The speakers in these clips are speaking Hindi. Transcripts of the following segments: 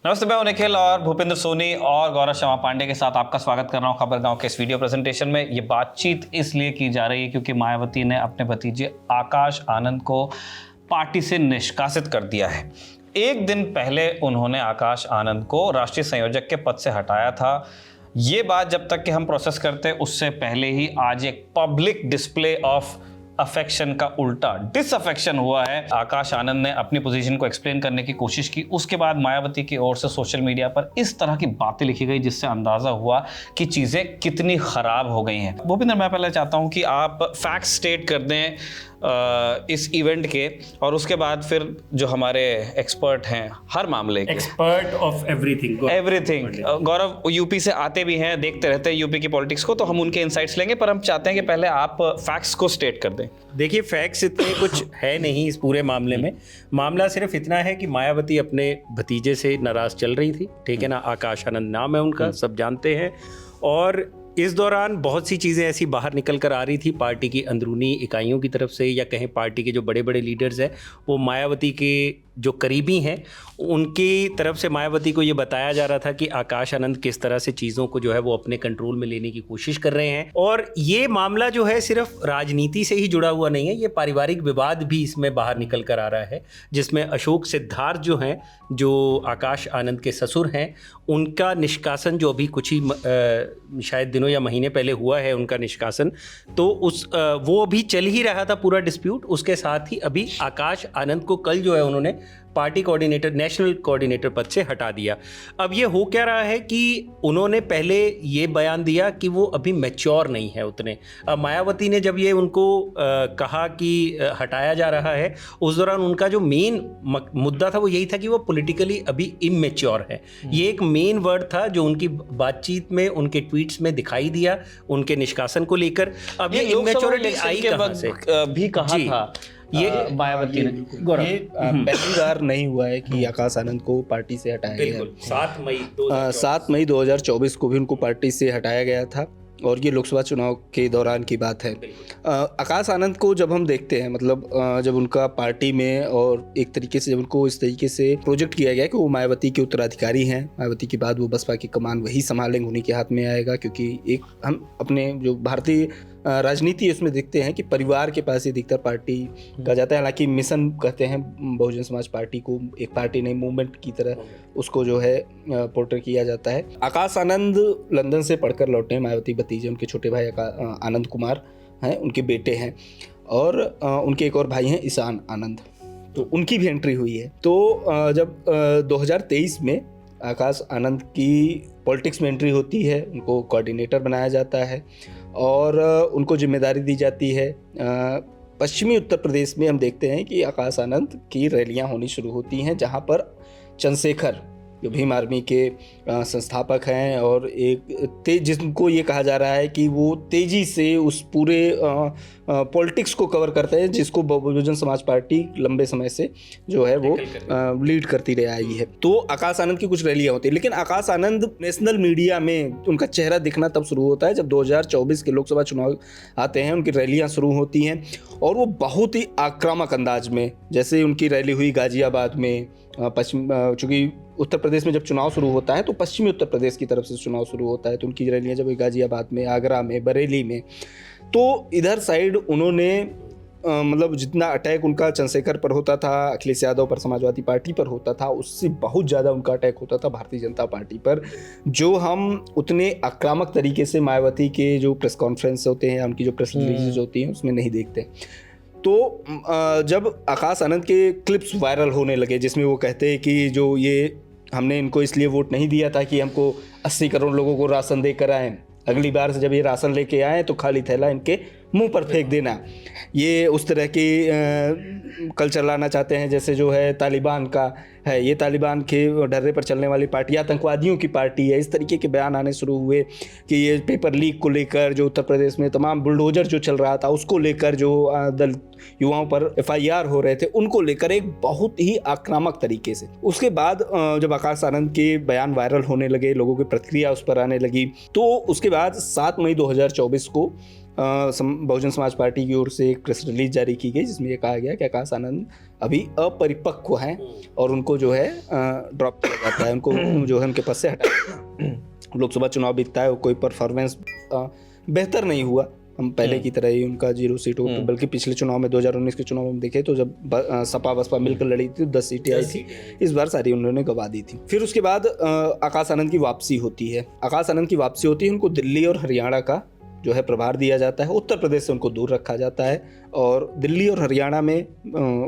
नमस्ते, मैं हूं निखिल और भूपेंद्र सोनी और गौरव शर्मा पांडे के साथ आपका स्वागत कर रहा हूं खबरगांव के इस वीडियो प्रेजेंटेशन में। ये बातचीत इसलिए की जा रही है क्योंकि मायावती ने अपने भतीजे आकाश आनंद को पार्टी से निष्कासित कर दिया है। एक दिन पहले उन्होंने आकाश आनंद को राष्ट्रीय संयोजक के पद से हटाया था। ये बात जब तक कि हम प्रोसेस करते उससे पहले ही आज एक पब्लिक डिस्प्ले ऑफ अफेक्शन का उल्टा डिसअफेक्शन हुआ है। आकाश आनंद ने अपनी पोजीशन को एक्सप्लेन करने की कोशिश की, उसके बाद मायावती की ओर से सोशल मीडिया पर इस तरह की बातें लिखी गई जिससे अंदाजा हुआ कि चीजें कितनी खराब हो गई हैं। भूपेंद्र, मैं पहले चाहता हूं कि आप फैक्ट्स स्टेट कर दें इस इवेंट के, और उसके बाद फिर जो हमारे एक्सपर्ट हैं हर मामले के, expert of everything Gaurav UP से आते भी हैं, देखते रहते हैं यूपी की पॉलिटिक्स को, तो हम उनके इनसाइट्स लेंगे, पर हम चाहते हैं कि पहले आप फैक्ट्स को स्टेट कर दें। देखिए, फैक्ट्स इतने कुछ है नहीं इस पूरे मामले में। मामला सिर्फ इतना है कि मायावती अपने भतीजे से नाराज चल रही थी, ठीक है ना। आकाश आनंद नाम है उनका, सब जानते हैं। और इस दौरान बहुत सी चीज़ें ऐसी बाहर निकल कर आ रही थी पार्टी की अंदरूनी इकाइयों की तरफ से, या कहें पार्टी के जो बड़े बड़े लीडर्स हैं वो मायावती के जो करीबी हैं उनकी तरफ से मायावती को ये बताया जा रहा था कि आकाश आनंद किस तरह से चीज़ों को जो है वो अपने कंट्रोल में लेने की कोशिश कर रहे हैं। और ये मामला जो है सिर्फ राजनीति से ही जुड़ा हुआ नहीं है, ये पारिवारिक विवाद भी इसमें बाहर निकल कर आ रहा है, जिसमें अशोक सिद्धार्थ जो हैं, जो आकाश आनंद के ससुर हैं, उनका निष्कासन जो अभी कुछ ही शायद दिनों या महीने पहले हुआ है उनका निष्कासन, तो वो अभी चल ही रहा था पूरा डिस्प्यूट। उसके साथ ही अभी आकाश आनंद को कल जो है उन्होंने पार्टी कोऑर्डिनेटर, नेशनल कोऑर्डिनेटर पद से हटा दिया। अब ये हो क्या रहा है कि उन्होंने पहले ये बयान दिया कि वो अभी मैच्योर नहीं है उतने। अब मायावती ने जब ये उनको कहा कि हटाया जा रहा है, उस दौरान उनका जो मेन मुद्दा था वो यही था कि वो पॉलिटिकली अभी इमैच्योर है। ये एक मेन वर्ड था जो उनकी बातचीत में, उनके ट्वीट्स में दिखाई दिया उनके निष्कासन को लेकर। अब ये इमैच्योरिटी आई कहां से भी कहा था ये मायावती ने। ये पहली बार नहीं हुआ है कि आकाश आनंद को पार्टी से हटाया गया। 7 मई 2024 को भी उनको पार्टी से हटाया गया था, और ये लोकसभा चुनाव के दौरान की बात है। आकाश आनंद को जब हम देखते हैं, मतलब जब उनका पार्टी में और एक तरीके से जब उनको इस तरीके से प्रोजेक्ट किया गया कि वो मायावती के उत्तराधिकारी हैं, मायावती के बाद वो बसपा की कमान वही संभालेंगे, उन्हीं के हाथ में आएगा, क्योंकि एक हम अपने जो भारतीय राजनीति है उसमें देखते हैं कि परिवार के पास ही अधिकतर पार्टी का जाता है। हालांकि मिशन कहते हैं बहुजन समाज पार्टी को, एक पार्टी नहीं मूवमेंट की तरह उसको जो है पोर्ट्रे किया जाता है। आकाश आनंद लंदन से पढ़कर लौटे हैं, मायावती भतीजे, उनके छोटे भाई आनंद कुमार हैं, उनके बेटे हैं, और उनके एक और भाई हैं ईशान आनंद, तो उनकी भी एंट्री हुई है। तो जब 2023 में आकाश आनंद की पॉलिटिक्स में एंट्री होती है, उनको कोऑर्डिनेटर बनाया जाता है और उनको जिम्मेदारी दी जाती है। पश्चिमी उत्तर प्रदेश में हम देखते हैं कि आकाश आनंद की रैलियां होनी शुरू होती हैं, जहां पर चंद्रशेखर जो भीम आर्मी के संस्थापक हैं और एक जिनको ये कहा जा रहा है कि वो तेज़ी से उस पूरे पॉलिटिक्स को कवर करते हैं जिसको बहुजन समाज पार्टी लंबे समय से जो है वो लीड करती रह आई है। तो आकाश आनंद की कुछ रैलियां होती हैं, लेकिन आकाश आनंद नेशनल मीडिया में उनका चेहरा दिखना तब शुरू होता है जब 2024 के लोकसभा चुनाव आते हैं। उनकी रैलियां शुरू होती हैं और वो बहुत ही आक्रामक अंदाज में, जैसे उनकी रैली हुई गाजियाबाद में, चूँकि उत्तर प्रदेश में जब चुनाव शुरू होता है तो पश्चिमी उत्तर प्रदेश की तरफ से चुनाव शुरू होता है, तो उनकी रैलियां जब गाजियाबाद में, आगरा में, बरेली में, तो इधर साइड उन्होंने मतलब जितना अटैक उनका चंद्रशेखर पर होता था, अखिलेश यादव पर, समाजवादी पार्टी पर होता था, उससे बहुत ज़्यादा उनका अटैक होता था भारतीय जनता पार्टी पर, जो हम उतने आक्रामक तरीके से मायावती के जो प्रेस कॉन्फ्रेंस होते हैं, उनकी जो प्रेस रिलीज होती हैं उसमें नहीं देखते। तो जब आकाश आनंद के क्लिप्स वायरल होने लगे जिसमें वो कहते हैं कि जो ये हमने इनको इसलिए वोट नहीं दिया था कि हमको 80 करोड़ लोगों को राशन देकर आए, अगली बार से जब ये राशन लेके आए तो खाली थैला इनके मुंह पर फेंक देना, ये उस तरह की कल्चर लाना चाहते हैं जैसे जो है तालिबान का है, ये तालिबान के डर्रे पर चलने वाली पार्टी आतंकवादियों की पार्टी है। इस तरीके के बयान आने शुरू हुए कि ये पेपर लीक को लेकर जो उत्तर प्रदेश में तमाम बुलडोजर जो चल रहा था उसको लेकर जो दलित युवाओं पर FIR हो रहे थे उनको लेकर एक बहुत ही आक्रामक तरीके से। उसके बाद जब आकाश आनंद के बयान वायरल होने लगे, लोगों की प्रतिक्रिया उस पर आने लगी, तो उसके बाद 7 मई 2024 को बहुजन समाज पार्टी की ओर से एक प्रेस रिलीज जारी की गई जिसमें ये कहा गया कि आकाश आनंद अभी अपरिपक्व हैं और उनको जो है ड्रॉप किया जाता है, उनको जो है उनके पद से हटाया। लोकसभा चुनाव बीतता है, कोई परफॉर्मेंस बेहतर नहीं हुआ, हम पहले की तरह ही उनका 0 सीट हो, बल्कि पिछले चुनाव में 2019 के चुनाव में देखे तो जब सपा बसपा मिलकर लड़ी थी 10 सीटें आई थी, इस बार सारी उन्होंने गंवा दी थी। फिर उसके बाद आकाश आनंद की वापसी होती है। आकाश आनंद की वापसी होती है, उनको दिल्ली और हरियाणा का जो है प्रभार दिया जाता है, उत्तर प्रदेश से उनको दूर रखा जाता है और दिल्ली और हरियाणा में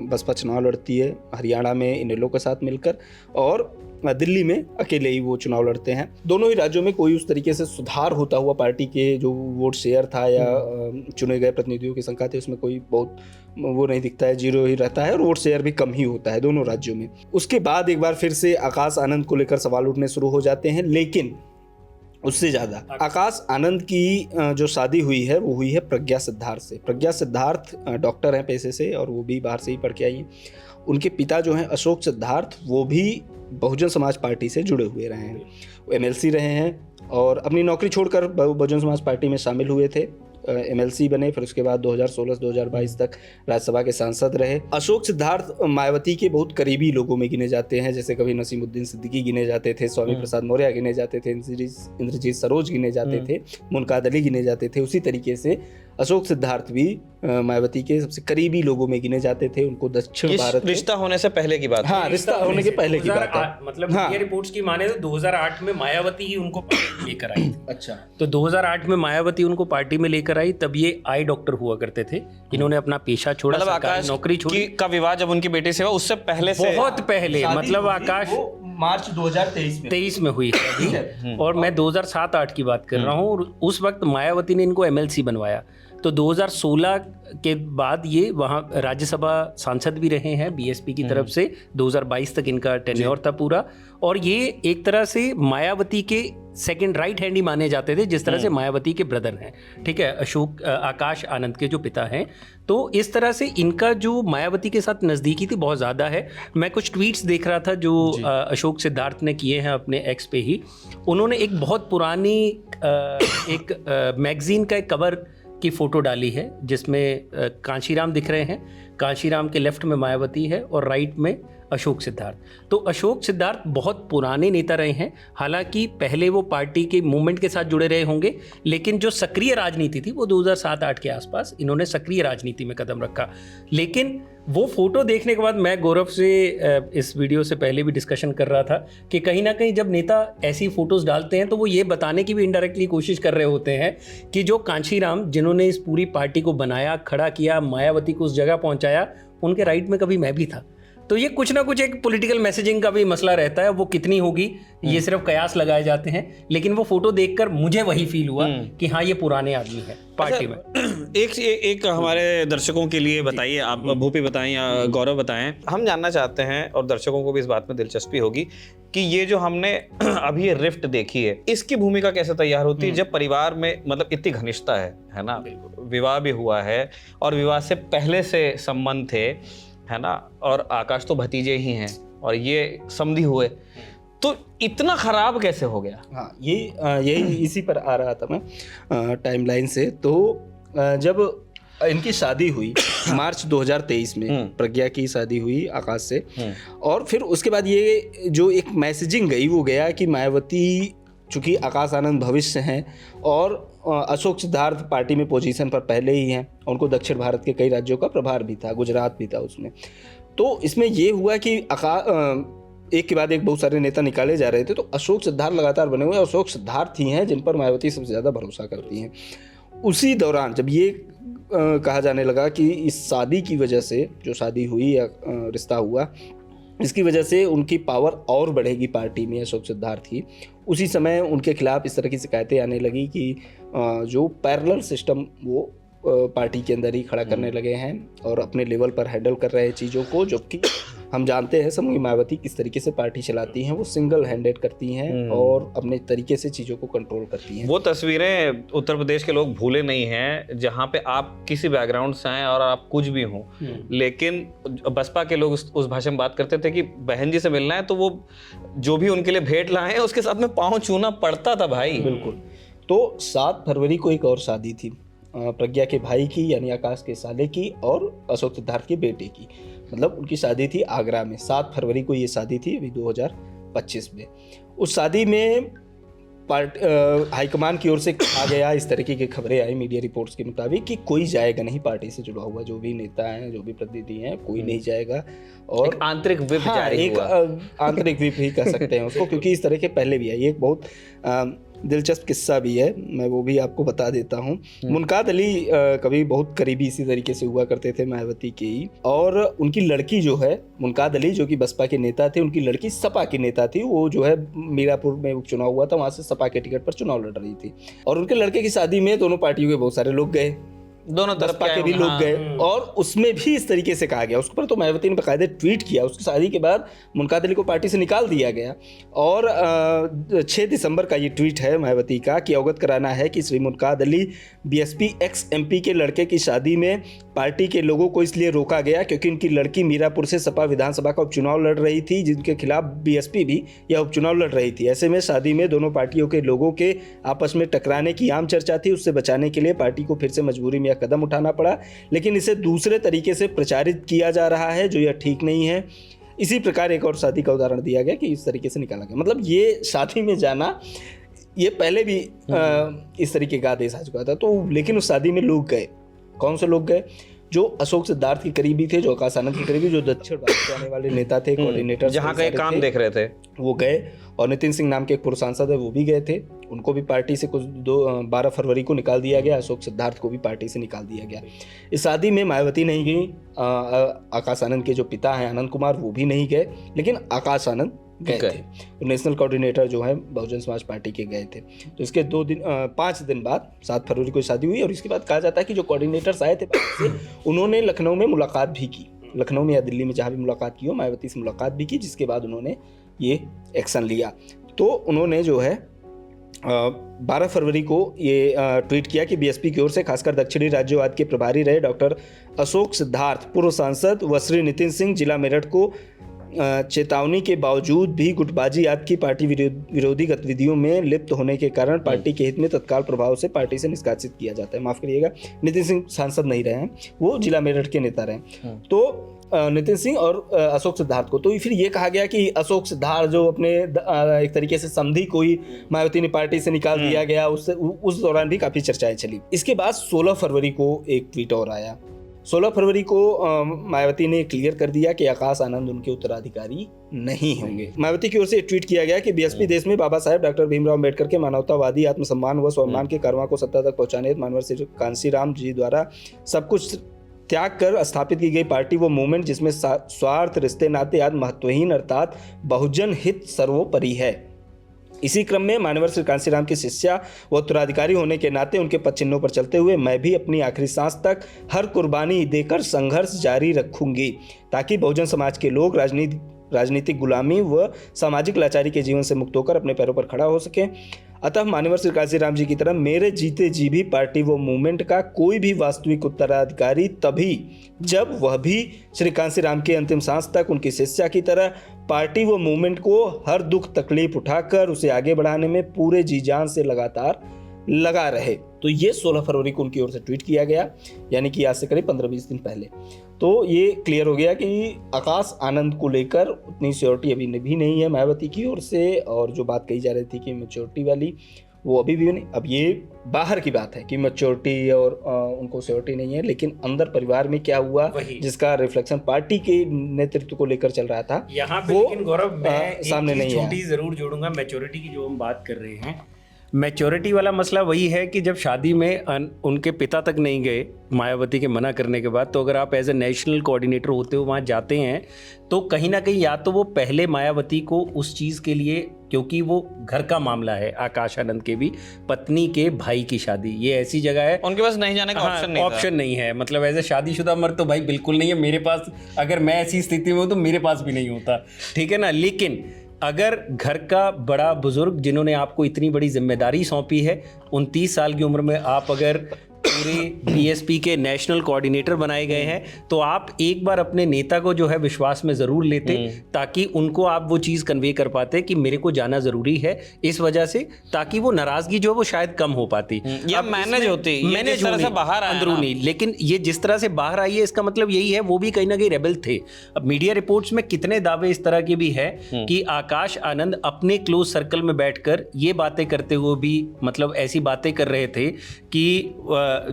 बसपा चुनाव लड़ती है, हरियाणा में इनेलो के साथ मिलकर और दिल्ली में अकेले ही वो चुनाव लड़ते हैं। दोनों ही राज्यों में कोई उस तरीके से सुधार होता हुआ पार्टी के जो वोट शेयर था या चुने गए प्रतिनिधियों की संख्या थी उसमें कोई बहुत वो नहीं दिखता है, 0 ही रहता है और वोट शेयर भी कम ही होता है दोनों राज्यों में। उसके बाद एक बार फिर से आकाश आनंद को लेकर सवाल उठने शुरू हो जाते हैं, लेकिन उससे ज़्यादा आकाश आनंद की जो शादी हुई है वो हुई है प्रज्ञा सिद्धार्थ से। प्रज्ञा सिद्धार्थ डॉक्टर हैं पेशे से और वो भी बाहर से ही पढ़ के आई हैं। उनके पिता जो हैं अशोक सिद्धार्थ, वो भी बहुजन समाज पार्टी से जुड़े हुए रहे हैं, वो MLC रहे हैं और अपनी नौकरी छोड़कर बहुजन समाज पार्टी में शामिल हुए थे, MLC बने, फिर उसके बाद 2016 से 2022 तक राज्यसभा के सांसद रहे। अशोक सिद्धार्थ मायावती के बहुत करीबी लोगों में गिने जाते हैं, जैसे कभी नसीमुद्दीन सिद्दीकी गिने जाते थे, स्वामी प्रसाद मौर्य गिने जाते थे, इंद्रजीत सरोज गिने जाते थे, मुनकाद अली गिने जाते थे। उसी तरीके से अशोक सिद्धार्थ भी मायावती के सबसे करीबी लोगों में गिने जाते थे। उनको दक्षिण भारत रिश्ता होने से पहले की बात, हाँ रिश्ता होने के पहले की बात है, मतलब मीडिया रिपोर्ट्स की माने तो 2008 में मायावती ही उनको पार्टी में लेकर आई। अच्छा, तो 2008 में मायावती उनको पार्टी में लेकर आई, तब ये आई डॉक्टर हुआ करते थे। इन्होंने अपना पेशा छोड़ा, मतलब आकाश नौकरी छोड़ी का विवाह जब उनकी बेटी से हुआ उससे पहले से, बहुत पहले, मतलब आकाश मार्च 2023 में हुई है अभी और मैं 2007-8 की बात कर रहा हूँ और उस वक्त मायावती ने इनको MLC बनवाया। तो 2016 के बाद ये वहाँ राज्यसभा सांसद भी रहे हैं BSP की तरफ से, 2022 तक इनका टेन्योर था पूरा। और ये एक तरह से मायावती के सेकंड राइट हैंड ही माने जाते थे, जिस तरह से मायावती के ब्रदर हैं, ठीक है, आकाश आनंद के जो पिता हैं। तो इस तरह से इनका जो मायावती के साथ नज़दीकी थी बहुत ज़्यादा है। मैं कुछ ट्वीट्स देख रहा था जो अशोक सिद्धार्थ ने किए हैं अपने X पे ही। उन्होंने एक बहुत पुरानी एक मैगजीन का एक कवर की फ़ोटो डाली है जिसमें कांशीराम दिख रहे हैं, कांशीराम के लेफ्ट में मायावती है और राइट में अशोक सिद्धार्थ। तो अशोक सिद्धार्थ बहुत पुराने नेता रहे हैं, हालांकि पहले वो पार्टी के मूवमेंट के साथ जुड़े रहे होंगे, लेकिन जो सक्रिय राजनीति थी वो 2007-8 के आसपास इन्होंने सक्रिय राजनीति में कदम रखा। लेकिन वो फोटो देखने के बाद मैं गौरव से इस वीडियो से पहले भी डिस्कशन कर रहा था कि कहीं ना कहीं जब नेता ऐसी फोटोज डालते हैं तो वो ये बताने की भी इनडायरेक्टली कोशिश कर रहे होते हैं कि जो कांशीराम जिन्होंने इस पूरी पार्टी को बनाया, खड़ा किया, मायावती को उस जगह पहुंचाया, उनके राइट में कभी मैं भी था। तो ये कुछ ना कुछ एक पॉलिटिकल मैसेजिंग का भी मसला रहता है, वो कितनी होगी ये सिर्फ कयास लगाए जाते हैं, लेकिन वो फोटो देखकर मुझे वही फील हुआ कि हाँ ये पुराने आदमी है पार्टी में। एक हमारे दर्शकों के लिए बताइए, आप भूपी बताएं या गौरव बताएं, हम जानना चाहते हैं और दर्शकों को भी इस बात में दिलचस्पी होगी कि ये जो हमने अभी ये रिफ्ट देखी है इसकी भूमिका कैसे तैयार होती है जब परिवार में मतलब इतनी घनिष्ठता है ना, विवाह भी हुआ है और विवाह से पहले से संबंध थे, है ना, और आकाश तो भतीजे ही हैं और ये समधी हुए, तो इतना खराब कैसे हो गया? हाँ, यही इसी पर आ रहा था मैं टाइमलाइन से। तो जब इनकी शादी हुई मार्च 2023 में, प्रज्ञा की शादी हुई आकाश से, और फिर उसके बाद ये जो एक मैसेजिंग गई वो गया कि मायावती चूँकि आकाश आनंद भविष्य हैं और अशोक सिद्धार्थ पार्टी में पोजीशन पर पहले ही हैं, उनको दक्षिण भारत के कई राज्यों का प्रभार भी था, गुजरात भी था उसमें। तो इसमें ये हुआ कि एक के बाद एक बहुत सारे नेता निकाले जा रहे थे, तो अशोक सिद्धार्थ लगातार बने हुए, अशोक सिद्धार्थ ही हैं जिन पर मायावती सबसे ज़्यादा भरोसा करती हैं। उसी दौरान जब ये कहा जाने लगा कि इस शादी की वजह से, जो शादी हुई या रिश्ता हुआ, इसकी वजह से उनकी पावर और बढ़ेगी पार्टी में अशोक सिद्धार्थ की, उसी समय उनके खिलाफ इस तरह की शिकायतें आने लगी कि जो पैरेलल सिस्टम वो पार्टी के अंदर ही खड़ा करने लगे हैं और अपने लेवल पर हैंडल कर रहे हैं चीज़ों को, जबकि हम जानते हैं समूह मायावती किस तरीके से पार्टी चलाती हैं, वो सिंगल हैंडेड करती हैं और अपने तरीके से चीज़ों को कंट्रोल करती हैं। वो तस्वीरें उत्तर प्रदेश के लोग भूले नहीं हैं जहाँ पे आप किसी बैकग्राउंड से आए और आप कुछ भी हों, लेकिन बसपा के लोग उस भाषा में बात करते थे कि बहन जी से मिलना है तो वो जो भी उनके लिए भेंट लाए उसके साथ में पाँव छूना पड़ता था भाई। बिल्कुल। तो 7 फरवरी को एक और शादी थी प्रज्ञा के भाई की यानी आकाश के साले की और अशोक सिद्धार्थ के बेटे की। मतलब उनकी शादी थी आगरा में, 7 फरवरी को ये शादी थी अभी 2025 में। उस शादी में हाईकमान की ओर से कहा गया, इस तरीके की खबरें आई मीडिया रिपोर्ट्स के मुताबिक कि कोई जाएगा नहीं, पार्टी से जुड़ा हुआ जो भी नेता हैं, जो भी प्रतिनिधि हैं, कोई नहीं जाएगा। और एक आंतरिक व्हिप जारी हुआ। आंतरिक व्हिप ही कह सकते हैं उसको, क्योंकि इस तरह के पहले भी है। ये एक बहुत दिलचस्प किस्सा भी है, मैं वो भी आपको बता देता हूँ। मुनकाद अली कभी बहुत करीबी इसी तरीके से हुआ करते थे मायावती के ही, और उनकी लड़की जो है मुनकाद अली, जो कि बसपा के नेता थे, उनकी लड़की सपा की नेता थी। वो जो है मीरापुर में उपचुनाव हुआ था, वहाँ से सपा के टिकट पर चुनाव लड़ रही थी। और उनके लड़के की शादी में दोनों पार्टियों के बहुत सारे लोग गए, दोनों तरफ के भी लोग गए, और उसमें भी इस तरीके से कहा गया। उस पर तो मायावती ने बाकायदे ट्वीट किया। उसकी शादी के बाद मुनकाद अली को पार्टी से निकाल दिया गया। और 6 दिसंबर का ये ट्वीट है मायावती का कि अवगत कराना है कि Shri Munkad Ali BSP ex MP के लड़के की शादी में पार्टी के लोगों को इसलिए रोका गया क्योंकि उनकी लड़की मीरापुर से सपा विधानसभा का उपचुनाव लड़ रही थी, जिनके खिलाफ बीएसपी भी यह उपचुनाव लड़ रही थी। ऐसे में शादी में दोनों पार्टियों के लोगों के आपस में टकराने की आम चर्चा थी। उससे बचाने के लिए पार्टी को फिर से मजबूरी में कदम उठाना पड़ा, लेकिन इसे दूसरे तरीके से प्रचारित किया जा रहा है, जो यह ठीक नहीं है। इसी प्रकार एक और शादी का उदाहरण दिया गया कि इस तरीके से निकाला गया। मतलब ये शादी में जाना, ये पहले भी इस तरीके का आदेश आ चुका था। तो लेकिन उस शादी में लोग गए। कौन से लोग गए? जो अशोक सिद्धार्थ के करीबी थे, जो आकाश आनंद के करीबी, जो दक्षिण भारत से आने वाले नेता थे, कोऑर्डिनेटर, जहाँ का एक काम देख रहे थे, वो गए। और नितिन सिंह नाम के एक पूर्व सांसद है, वो भी गए थे। उनको भी पार्टी से कुछ 12 फरवरी को निकाल दिया गया। अशोक सिद्धार्थ को भी पार्टी से निकाल दिया गया। इस शादी में मायावती नहीं गई, आकाश आनंद के जो पिता हैं आनंद कुमार, वो भी नहीं गए, लेकिन आकाश आनंद गए थे। तो नेशनल कोऑर्डिनेटर जो है बहुजन समाज पार्टी के गए थे। तो इसके 5 दिन बाद 7 फरवरी को शादी हुई। और इसके बाद कहा जाता है कि जो कोऑर्डिनेटर्स आए थे पार्टी से, उन्होंने लखनऊ में मुलाकात भी की। लखनऊ में या दिल्ली में जहाँ भी मुलाकात की हो, मायावती से मुलाकात भी की, जिसके बाद उन्होंने ये एक्शन लिया। तो उन्होंने जो है 12 फरवरी को ये ट्वीट किया कि बीएसपी की ओर से खासकर दक्षिणी राज्यवाद के प्रभारी रहे डॉक्टर अशोक सिद्धार्थ, पूर्व सांसद व श्री नितिन सिंह, जिला मेरठ को चेतावनी के बावजूद भी गुटबाजी आदि की पार्टी विरोधी गतिविधियों में लिप्त होने के कारण पार्टी के हित में तत्काल प्रभाव से पार्टी से निष्कासित किया जाता है। माफ करिएगा, नितिन सिंह सांसद नहीं रहे हैं, वो जिला मेरठ के नेता रहे। तो नितिन सिंह और अशोक सिद्धार्थ को, तो फिर ये कहा गया कि अशोक सिद्धार्थ जो अपने एक तरीके से समधी को ही मायावती ने पार्टी से निकाल दिया गया, उससे उस दौरान भी काफ़ी चर्चाएं चली। इसके बाद 16 फरवरी को एक ट्वीट और आया। 16 फरवरी को मायावती ने क्लियर कर दिया कि आकाश आनंद उनके उत्तराधिकारी नहीं होंगे। मायावती की ओर से ट्वीट किया गया कि बीएसपी देश में बाबा साहेब डॉक्टर भीमराव अम्बेडकर के मानवतावादी आत्मसम्मान व स्वाभिमान के कर्मा को सत्ता तक पहुंचाने मानवर श्री कांशीराम जी द्वारा सब कुछ त्याग कर स्थापित की गई पार्टी वो मूवमेंट जिसमें स्वार्थ, रिश्ते, नाते आदि महत्वहीन अर्थात बहुजन हित सर्वोपरि है। इसी क्रम में मानवर श्री कांशीराम की शिष्या व उत्तराधिकारी होने के नाते उनके पद चिन्हों पर चलते हुए मैं भी अपनी आखिरी सांस तक हर कुर्बानी देकर संघर्ष जारी रखूंगी, ताकि बहुजन समाज के लोग राजनीतिक गुलामी व सामाजिक लाचारी के जीवन से मुक्त होकर अपने पैरों पर खड़ा हो सकें। अतः मानवर श्री कांशीराम जी की तरह मेरे जीते जी भी पार्टी व मूवमेंट का कोई भी वास्तविक उत्तराधिकारी तभी जब वह भी श्री कांशीराम के अंतिम सांस तक उनकी शिष्या की तरह पार्टी व मूवमेंट को हर दुख तकलीफ उठाकर उसे आगे बढ़ाने में पूरे जी जान से लगातार लगा रहे। तो ये 16 फरवरी को उनकी ओर से ट्वीट किया गया, यानी कि आज से करीब 15-20 दिन पहले। तो ये क्लियर हो गया कि आकाश आनंद को लेकर उतनी श्योरिटी अभी भी नहीं है मायावती की ओर से, और जो बात कही जा रही थी कि मैच्योरिटी वाली, वो अभी भी नहीं। अब ये बाहर की बात है कि मैच्योरिटी और उनको श्योरिटी नहीं है, लेकिन अंदर परिवार में क्या हुआ जिसका रिफ्लेक्शन पार्टी के नेतृत्व को लेकर चल रहा था, यहाँ पे। लेकिन गौरव, मैं सामने नहीं है। छोटी जरूर जोड़ूंगा मैच्योरिटी की, जो हम बात कर रहे हैं। मैच्योरिटी वाला मसला वही है कि जब शादी में उनके पिता तक नहीं गए मायावती के मना करने के बाद, तो अगर आप एज ए नेशनल कोऑर्डिनेटर होते हो वहाँ जाते हैं, तो कहीं ना कहीं या तो वो पहले मायावती को उस चीज़ के लिए, क्योंकि वो घर का मामला है, आकाश आनंद के भी पत्नी के भाई की शादी, ये ऐसी जगह है उनके पास नहीं जाने का ऑप्शन नहीं है। मतलब एज ए शादीशुदा मर्द तो भाई बिल्कुल नहीं है मेरे पास, अगर मैं ऐसी स्थिति में हूँ तो मेरे पास भी नहीं होता, ठीक है ना। लेकिन अगर घर का बड़ा बुजुर्ग जिन्होंने आपको इतनी बड़ी जिम्मेदारी सौंपी है, 29 साल की उम्र में आप अगर पूरे बीएसपी के नेशनल कोऑर्डिनेटर बनाए गए हैं, तो आप एक बार अपने नेता को जो है विश्वास में जरूर लेते, ताकि उनको आप वो चीज़ कन्वे कर पाते कि मेरे को जाना जरूरी है इस वजह से, ताकि वो नाराजगी जो है वो शायद कम हो पाती या मैनेज होती, मैनेज तरह से बाहर आया अंदरूनी। लेकिन ये जिस तरह से बाहर आई है इसका मतलब यही है वो भी कहीं ना कहीं रेबल थे। अब मीडिया रिपोर्ट्स में कितने दावे इस तरह के भी है कि आकाश आनंद अपने क्लोज सर्कल में बैठकर ये बातें करते हुए भी मतलब ऐसी बातें कर रहे थे कि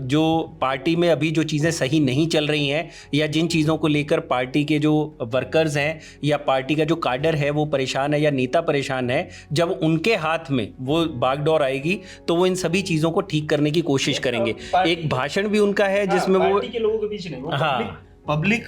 जो पार्टी में अभी जो चीज़ें सही नहीं चल रही हैं या जिन चीज़ों को लेकर पार्टी के जो वर्कर्स हैं या पार्टी का जो काडर है वो परेशान है या नेता परेशान है, जब उनके हाथ में वो बागडोर आएगी तो वो इन सभी चीज़ों को ठीक करने की कोशिश करेंगे। एक भाषण भी उनका है जिसमें वो पार्टी के लोगों के बीच नहीं, वो हाँ पब्लिक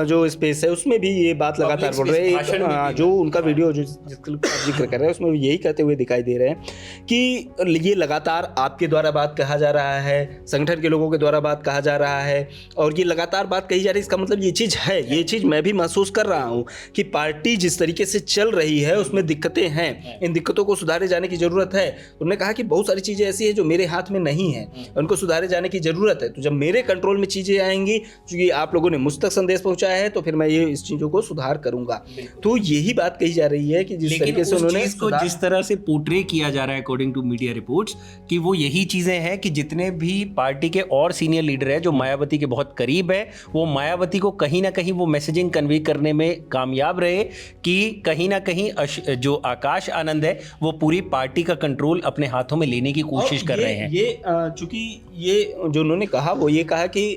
जो स्पेस है उसमें भी ये बात लगातार बोल रहे हैं। जो उनका वीडियो जो जिसका आप जिक्र कर रहे हैं उसमें यही कहते हुए दिखाई दे रहे हैं कि ये लगातार आपके द्वारा बात कहा जा रहा है, संगठन के लोगों के द्वारा बात कहा जा रहा है और ये लगातार बात कही जा रही है। इसका मतलब ये चीज़ है, ये चीज़ मैं भी महसूस कर रहा हूँ कि पार्टी जिस तरीके से चल रही है उसमें दिक्कतें हैं, इन दिक्कतों को सुधारे जाने की ज़रूरत है। उन्होंने कहा कि बहुत सारी चीज़ें ऐसी हैं जो मेरे हाथ में नहीं है, उनको सुधारे जाने की ज़रूरत है। तो जब मेरे कंट्रोल में चीज़ें आएंगी, क्योंकि आप लोगों ने मुझ तक संदेश पहुंचाया है, तो फिर मैं ये इस चीजों को सुधार करूंगा। तो यही बात कही जा रही है कि जिस तरीके से उन्होंने को जिस तरह से पोर्ट्रे किया जा रहा है अकॉर्डिंग टू मीडिया रिपोर्ट्स कि वो यही चीजें हैं कि जितने भी पार्टी के और सीनियर लीडर है जो मायावती के बहुत करीब है, वो मायावती को कहीं ना कहीं वो मैसेजिंग कन्वे करने में कामयाब रहे कि कहीं ना कहीं जो आकाश आनंद है वो पूरी पार्टी का कंट्रोल अपने हाथों में लेने की कोशिश कर रहे हैं। ये चूंकि ये जो उन्होंने कहा वो ये कहा कि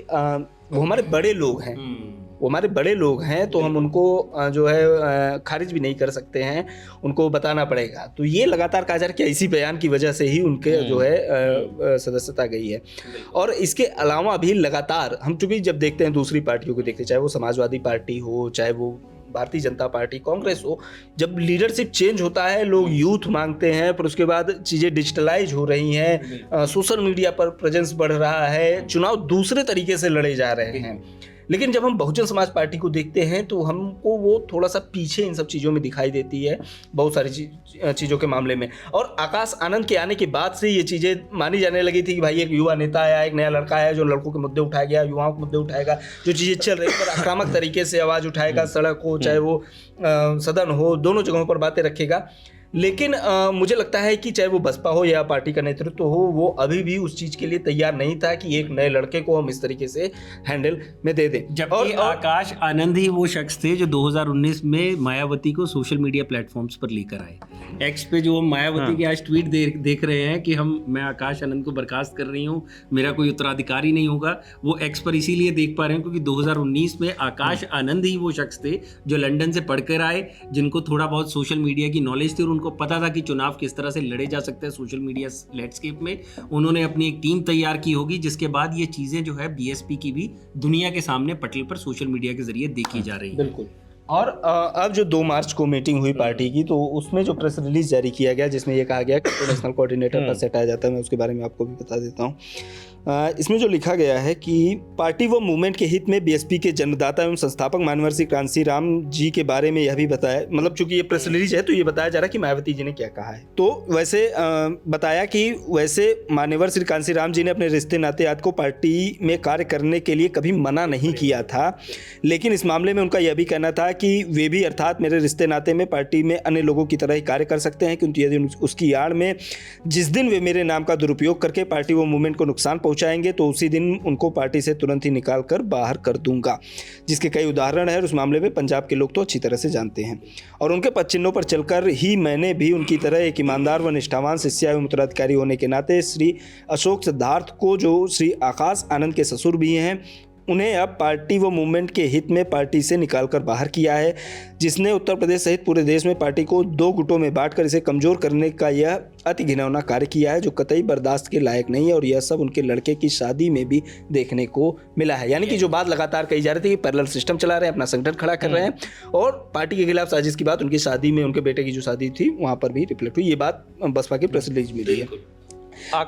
वो हमारे बड़े लोग हैं, वो हमारे बड़े लोग हैं, तो हम उनको जो है खारिज भी नहीं कर सकते हैं, उनको बताना पड़ेगा। तो ये लगातार कहा जा रहा है कि इसी बयान की वजह से ही उनके जो है सदस्यता गई है। और इसके अलावा भी लगातार हम चूंकि जब देखते हैं दूसरी पार्टियों को देखते, चाहे वो समाजवादी पार्टी हो, चाहे वो भारतीय जनता पार्टी, कांग्रेस हो, जब लीडरशिप चेंज होता है लोग यूथ मांगते हैं, पर उसके बाद चीज़ें डिजिटलाइज हो रही हैं, सोशल मीडिया पर प्रेजेंस बढ़ रहा है, चुनाव दूसरे तरीके से लड़े जा रहे हैं। लेकिन जब हम बहुजन समाज पार्टी को देखते हैं तो हमको वो थोड़ा सा पीछे इन सब चीज़ों में दिखाई देती है, बहुत सारी चीज़ों के मामले में। और आकाश आनंद के आने के बाद से ये चीज़ें मानी जाने लगी थी कि भाई एक युवा नेता आया, एक नया लड़का आया जो लड़कों के मुद्दे उठाएगा, युवाओं के मुद्दे उठाएगा, जो चीज़ें चल रही पर आक्रामक तरीके से आवाज़ उठाएगा, सड़क हो चाहे वो सदन हो, दोनों जगहों पर बातें रखेगा। लेकिन मुझे लगता है कि चाहे वो बसपा हो या पार्टी का नेतृत्व हो, वो अभी भी उस चीज़ के लिए तैयार नहीं था कि एक नए लड़के को हम इस तरीके से हैंडल में दे दें। जबकि आकाश आनंद ही वो शख्स थे जो 2019 में मायावती को सोशल मीडिया प्लेटफॉर्म्स पर लेकर आए। एक्स पे जो मायावती के आज ट्वीट देख रहे हैं कि मैं आकाश आनंद को बर्खास्त कर रही हूँ, मेरा कोई उत्तराधिकारी नहीं होगा, वो एक्स पर इसीलिए देख पा रहे हैं क्योंकि 2019 में आकाश आनंद ही वो शख्स थे जो लंदन से पढ़कर आए, जिनको थोड़ा बहुत सोशल मीडिया की नॉलेज थी और उनको पता था कि चुनाव किस तरह से लड़े जा सकते हैं सोशल मीडिया लैंडस्केप में। उन्होंने अपनी एक टीम तैयार की होगी जिसके बाद ये चीजें जो है बीएसपी की भी दुनिया के सामने पटल पर सोशल मीडिया के जरिए देखी जा रही है। बिल्कुल। और अब जो 2 मार्च को मीटिंग हुई पार्टी की, तो उसमें जो प्रेस रिलीज जारी किया गया जिसमें यह कहा गया कि नेशनल कोऑर्डिनेटर पर सेट आया जाता है, मैं उसके बारे में आपको भी बता देता हूँ। इसमें जो लिखा गया है कि पार्टी व मूवमेंट के हित में बीएसपी के जन्मदाता एवं संस्थापक मान्यवर श्री कांशीराम जी के बारे में यह भी बताया, मतलब चूंकि ये प्रेस रिलीज है तो ये बताया जा रहा है कि मायावती जी ने क्या कहा है। तो वैसे बताया कि वैसे मान्यवर श्री कांशीराम जी ने अपने रिश्ते नाते याद को पार्टी में कार्य करने के लिए कभी मना नहीं किया था, लेकिन इस मामले में उनका यह भी कहना था कि वे भी अर्थात मेरे रिश्ते नाते में पार्टी में अन्य लोगों की तरह ही कार्य कर सकते हैं, क्योंकि यदि उसकी आड़ में जिस दिन वे मेरे नाम का दुरुपयोग करके पार्टी व मूवमेंट को नुकसान पहुंचाएंगे तो उसी दिन उनको पार्टी से तुरंत ही निकाल कर बाहर कर दूंगा, जिसके कई उदाहरण है और उस मामले में पंजाब के लोग तो अच्छी तरह से जानते हैं। और उनके पद चिन्हों पर चलकर ही मैंने भी उनकी तरह एक ईमानदार व निष्ठावान शिष्य एवं उत्तराधिकारी होने के नाते श्री अशोक सिद्धार्थ को, जो श्री आकाश आनंद के ससुर भी हैं, उन्हें अब पार्टी व मूवमेंट के हित में पार्टी से निकालकर बाहर किया है, जिसने उत्तर प्रदेश सहित पूरे देश में पार्टी को 2 गुटों में बांटकर इसे कमजोर करने का यह अति घिनौना कार्य किया है, जो कतई बर्दाश्त के लायक नहीं है। और यह सब उनके लड़के की शादी में भी देखने को मिला है। यानी कि जो बात लगातार कही जा रही थी कि पैरेलल सिस्टम चला रहे हैं, अपना संगठन खड़ा कर रहे हैं, और पार्टी के खिलाफ साजिश की बात उनकी शादी में, उनके बेटे की जो शादी थी वहाँ पर भी रिफ्लेक्ट हुई। ये बात बसपा की प्रेस रिलीज में दी है।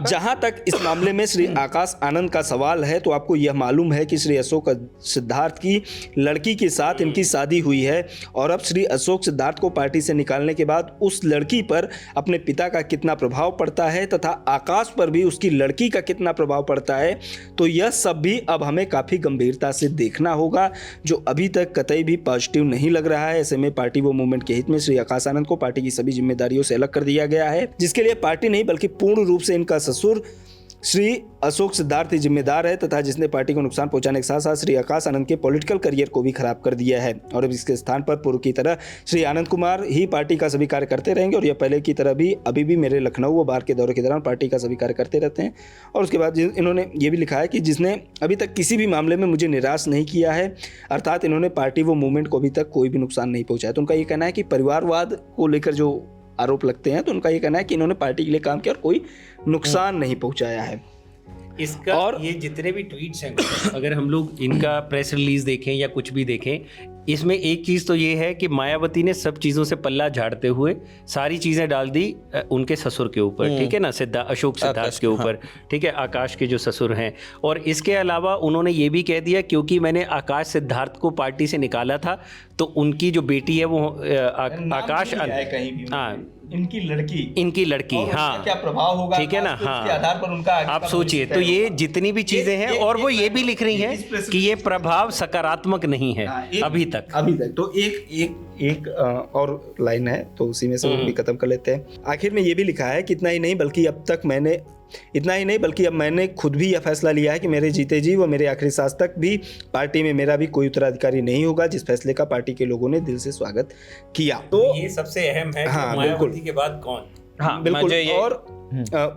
जहां तक इस मामले में श्री आकाश आनंद का सवाल है, तो आपको यह मालूम है कि श्री अशोक सिद्धार्थ की लड़की के साथ इनकी शादी हुई है और अब श्री अशोक सिद्धार्थ को पार्टी से निकालने के बाद उस लड़की पर अपने पिता का कितना प्रभाव पड़ता है तथा आकाश पर भी उसकी लड़की का कितना प्रभाव पड़ता है, तो यह सब भी अब हमें काफ़ी गंभीरता से देखना होगा, जो अभी तक कतई भी पॉजिटिव नहीं लग रहा है। ऐसे में पार्टी वो मूवमेंट के हित में श्री आकाश आनंद को पार्टी की सभी जिम्मेदारियों से अलग कर दिया गया है, जिसके लिए पार्टी नहीं बल्कि पूर्ण रूप से इनका ससुर श्री अशोक सिद्धार्थ ही जिम्मेदार है तथा जिसने पार्टी को नुकसान पहुंचाने के साथ साथ श्री आकाश आनंद के पॉलिटिकल करियर को भी खराब कर दिया है। और अब इसके स्थान पर पूर्व की तरह श्री आनंद कुमार ही पार्टी का सभी कार्य करते रहेंगे और यह पहले की तरह भी अभी भी मेरे लखनऊ व बाहर के दौरे के दौरान पार्टी का सभी कार्य करते रहते हैं। और उसके बाद इन्होंने ये भी लिखा है कि जिसने अभी तक किसी भी मामले में मुझे निराश नहीं किया है, अर्थात इन्होंने पार्टी व मूवमेंट को अभी तक कोई भी नुकसान नहीं पहुँचाया। तो उनका ये कहना है कि परिवारवाद को लेकर जो आरोप लगते हैं, तो उनका ये कहना है कि इन्होंने पार्टी के लिए काम किया और कोई नुकसान नहीं पहुँचाया है। इसका और ये जितने भी ट्वीट्स हैं, अगर हम लोग इनका प्रेस रिलीज देखें या कुछ भी देखें, इसमें एक चीज़ तो ये है कि मायावती ने सब चीज़ों से पल्ला झाड़ते हुए सारी चीज़ें डाल दी उनके ससुर के ऊपर, ठीक है ना, अशोक सिद्धार्थ के ऊपर, ठीक है, आकाश के जो ससुर हैं। और इसके अलावा उन्होंने ये भी कह दिया क्योंकि मैंने आकाश सिद्धार्थ को पार्टी से निकाला था तो उनकी जो बेटी है वो आकाश, हाँ, इनकी लड़की, हाँ, क्या प्रभाव होगा, ठीक है ना, हाँ, आधार पर उनका आप सोचिए। तो ये जितनी भी चीजें हैं और वो ये भी लिख रही हैं कि ये प्रभाव सकारात्मक नहीं है अभी तक। तो एक और लाइन है तो उसी में से वो भी खत्म कर लेते हैं। आखिर में ये भी लिखा है कि इतना ही नहीं बल्कि अब मैंने खुद भी यह फैसला लिया है कि मेरे जीते जी व मेरे आखिरी सांस तक भी पार्टी में मेरा भी कोई उत्तराधिकारी नहीं होगा, जिस फैसले का पार्टी के लोगों ने दिल से स्वागत किया। तो ये सबसे अहम है, हाँ, मायावती के बाद कौन, हाँ बिल्कुल। और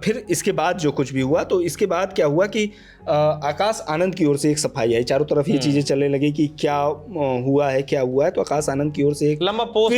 फिर इसके बाद जो कुछ भी हुआ, तो इसके बाद क्या हुआ कि आकाश आनंद की ओर से एक सफाई आई, चारों तरफ ये चीजें चलने लगी कि क्या हुआ है। तो आकाश आनंद की ओर से एक लंबा पोस्ट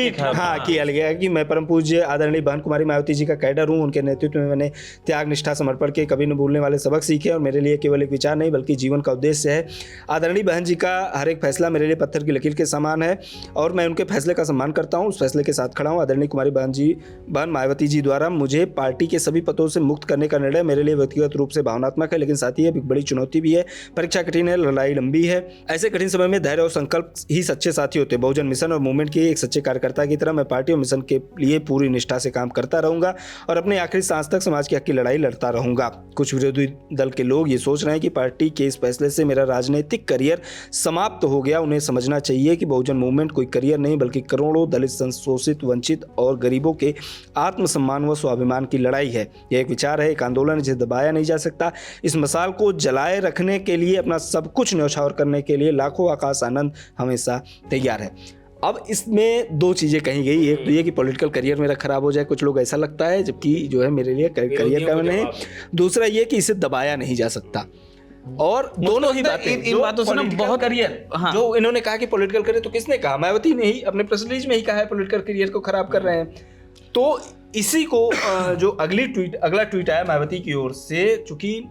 किया गया कि मैं परम पूज्य आदरणीय बहन कुमारी मायावती जी का कैडर हूँ, उनके नेतृत्व में मैंने त्याग, निष्ठा, समर्पण के कभी न भूलने वाले सबक सीखे और मेरे लिए केवल एक विचार नहीं बल्कि जीवन का उद्देश्य है। आदरणीय बहन जी का हर एक फैसला मेरे लिए पत्थर की लकीर के समान है और मैं उनके फैसले का सम्मान करता हूँ, उस फैसले के साथ खड़ा हूँ। आदरणीय कुमारी बहन मायावती जी द्वारा मुझे पार्टी के सभी पदों से मुक्त करने का निर्णय मेरे लिए व्यक्तिगत रूप से भावनात्मक है, लेकिन साथ ही एक बड़ी चुनौती भी है। परीक्षा कठिन है, लड़ाई लंबी है। ऐसे कठिन समय में धैर्य और संकल्प ही सच्चे साथी होते हैं। बहुजन मिशन और मूवमेंट के एक सच्चे कार्यकर्ता की तरह मैं पार्टी और मिशन के लिए पूरी निष्ठा से काम करता रहूंगा और अपने आखिरी सांस तक समाज के हक की लड़ाई लड़ता रहूंगा। कुछ विरोधी दल के लोग ये सोच रहे हैं कि पार्टी के इस फैसले से मेरा राजनीतिक करियर समाप्त हो गया। उन्हें समझना चाहिए कि बहुजन मूवमेंट कोई करियर नहीं बल्कि करोड़ों दलित, शोषित, वंचित और गरीबों के आत्मसम्मान व स्वाभिमान की लड़ाई है। यह एक विचार है, एक आंदोलन जिसे दबाया नहीं जा सकता। इस मसाल को जलाए रखने के लिए, अपना सब कुछ न्यौछावर करने के लिए लाखों आकाश आनंद हमेशा तैयार है। अब इसमें दो चीज़ें कही गई, एक तो ये कि पॉलिटिकल करियर मेरा खराब हो जाए, कुछ लोग ऐसा लगता है, जबकि जो है मेरे लिए करियर का नहीं। दूसरा ये कि इसे दबाया नहीं जा सकता। और दोनों ही बातें, इन बातों से ना बहुत करियर, हाँ, जो इन्होंने कहा कि पॉलिटिकल करियर, तो किसने कहा? मायावती ने ही अपने प्रेस रिलीज में ही कहा है पॉलिटिकल करियर को खराब कर रहे हैं। तो इसी को जो अगला ट्वीट आया मायावती की ओर से, चूंकि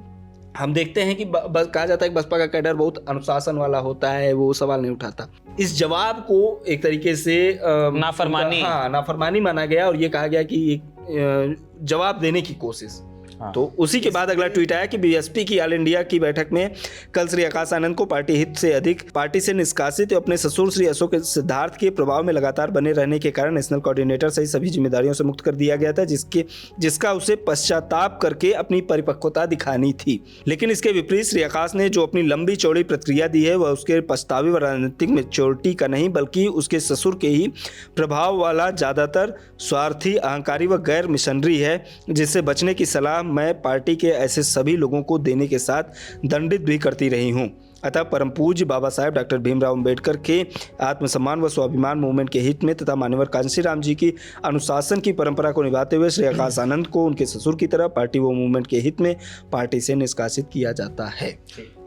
हम देखते हैं कि कहा जाता है कि बसपा का कैडर बहुत अनुशासन वाला होता है, वो सवाल नहीं उठाता। इस जवाब को एक तरीके से नाफरमानी माना गया और ये कहा गया कि एक जवाब देने की कोशिश। हाँ। तो उसी के बाद अगला ट्वीट आया कि बीएसपी की ऑल इंडिया की बैठक में कल श्री आकाश आनंद को पार्टी हित से अधिक पार्टी से निष्कासित और अपने ससुर श्री अशोक सिद्धार्थ के प्रभाव में लगातार बने रहने के कारण नेशनल कोऑर्डिनेटर सहित सभी जिम्मेदारियों से मुक्त कर दिया गया था, जिसका उसे पश्चाताप करके अपनी परिपक्वता दिखानी थी। लेकिन इसके विपरीत श्री आकाश ने जो अपनी लंबी चौड़ी प्रतिक्रिया दी है वह उसके पछतावे व राजनीतिक मैच्योरिटी का नहीं बल्कि उसके ससुर के ही प्रभाव वाला ज्यादातर स्वार्थी, अहंकारी व गैर मिशनरी है, जिससे बचने की सलाह मैं पार्टी के ऐसे सभी लोगों को देने के साथ दंडित भी करती रही हूं। अतः परम पूज्य बाबा साहेब डॉक्टर भीमराव अंबेडकर के आत्मसम्मान व स्वाभिमान मूवमेंट के हित में तथा मान्यवर कांशीराम जी की अनुशासन की परंपरा को निभाते हुए श्री आकाश आनंद को उनके ससुर की तरह पार्टी व मूवमेंट के हित में पार्टी से निष्कासित किया जाता है।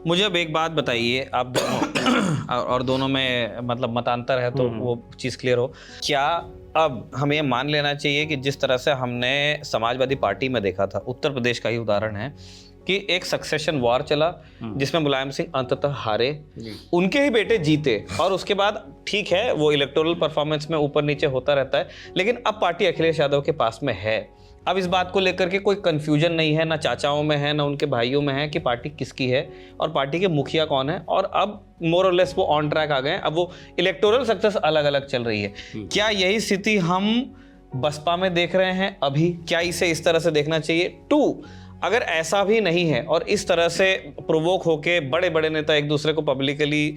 मुझे अब एक बात बताइए, आप दोनों और दोनों में मतलब मतांतर है तो वो चीज़ क्लियर हो। क्या अब हमें ये मान लेना चाहिए कि जिस तरह से हमने समाजवादी पार्टी में देखा था, उत्तर प्रदेश का ही उदाहरण है कि एक सक्सेशन वॉर चला जिसमें मुलायम सिंह अंततः हारे, उनके ही बेटे जीते, और उसके बाद ठीक है वो इलेक्टोरल परफॉर्मेंस में ऊपर नीचे होता रहता है, लेकिन अब पार्टी अखिलेश यादव के पास में है। अब इस बात को लेकर के कोई कंफ्यूजन नहीं है, ना चाचाओं में है ना उनके भाइयों में है कि पार्टी किसकी है और पार्टी के मुखिया कौन है, और अब मोर और लेस वो ऑन ट्रैक आ गए हैं। अब वो इलेक्टोरल सक्सेस अलग अलग चल रही है। क्या यही स्थिति हम बसपा में देख रहे हैं अभी? क्या इसे इस तरह से देखना चाहिए? 2, अगर ऐसा भी नहीं है और इस तरह से प्रोवोक होके बड़े बड़े नेता एक दूसरे को पब्लिकली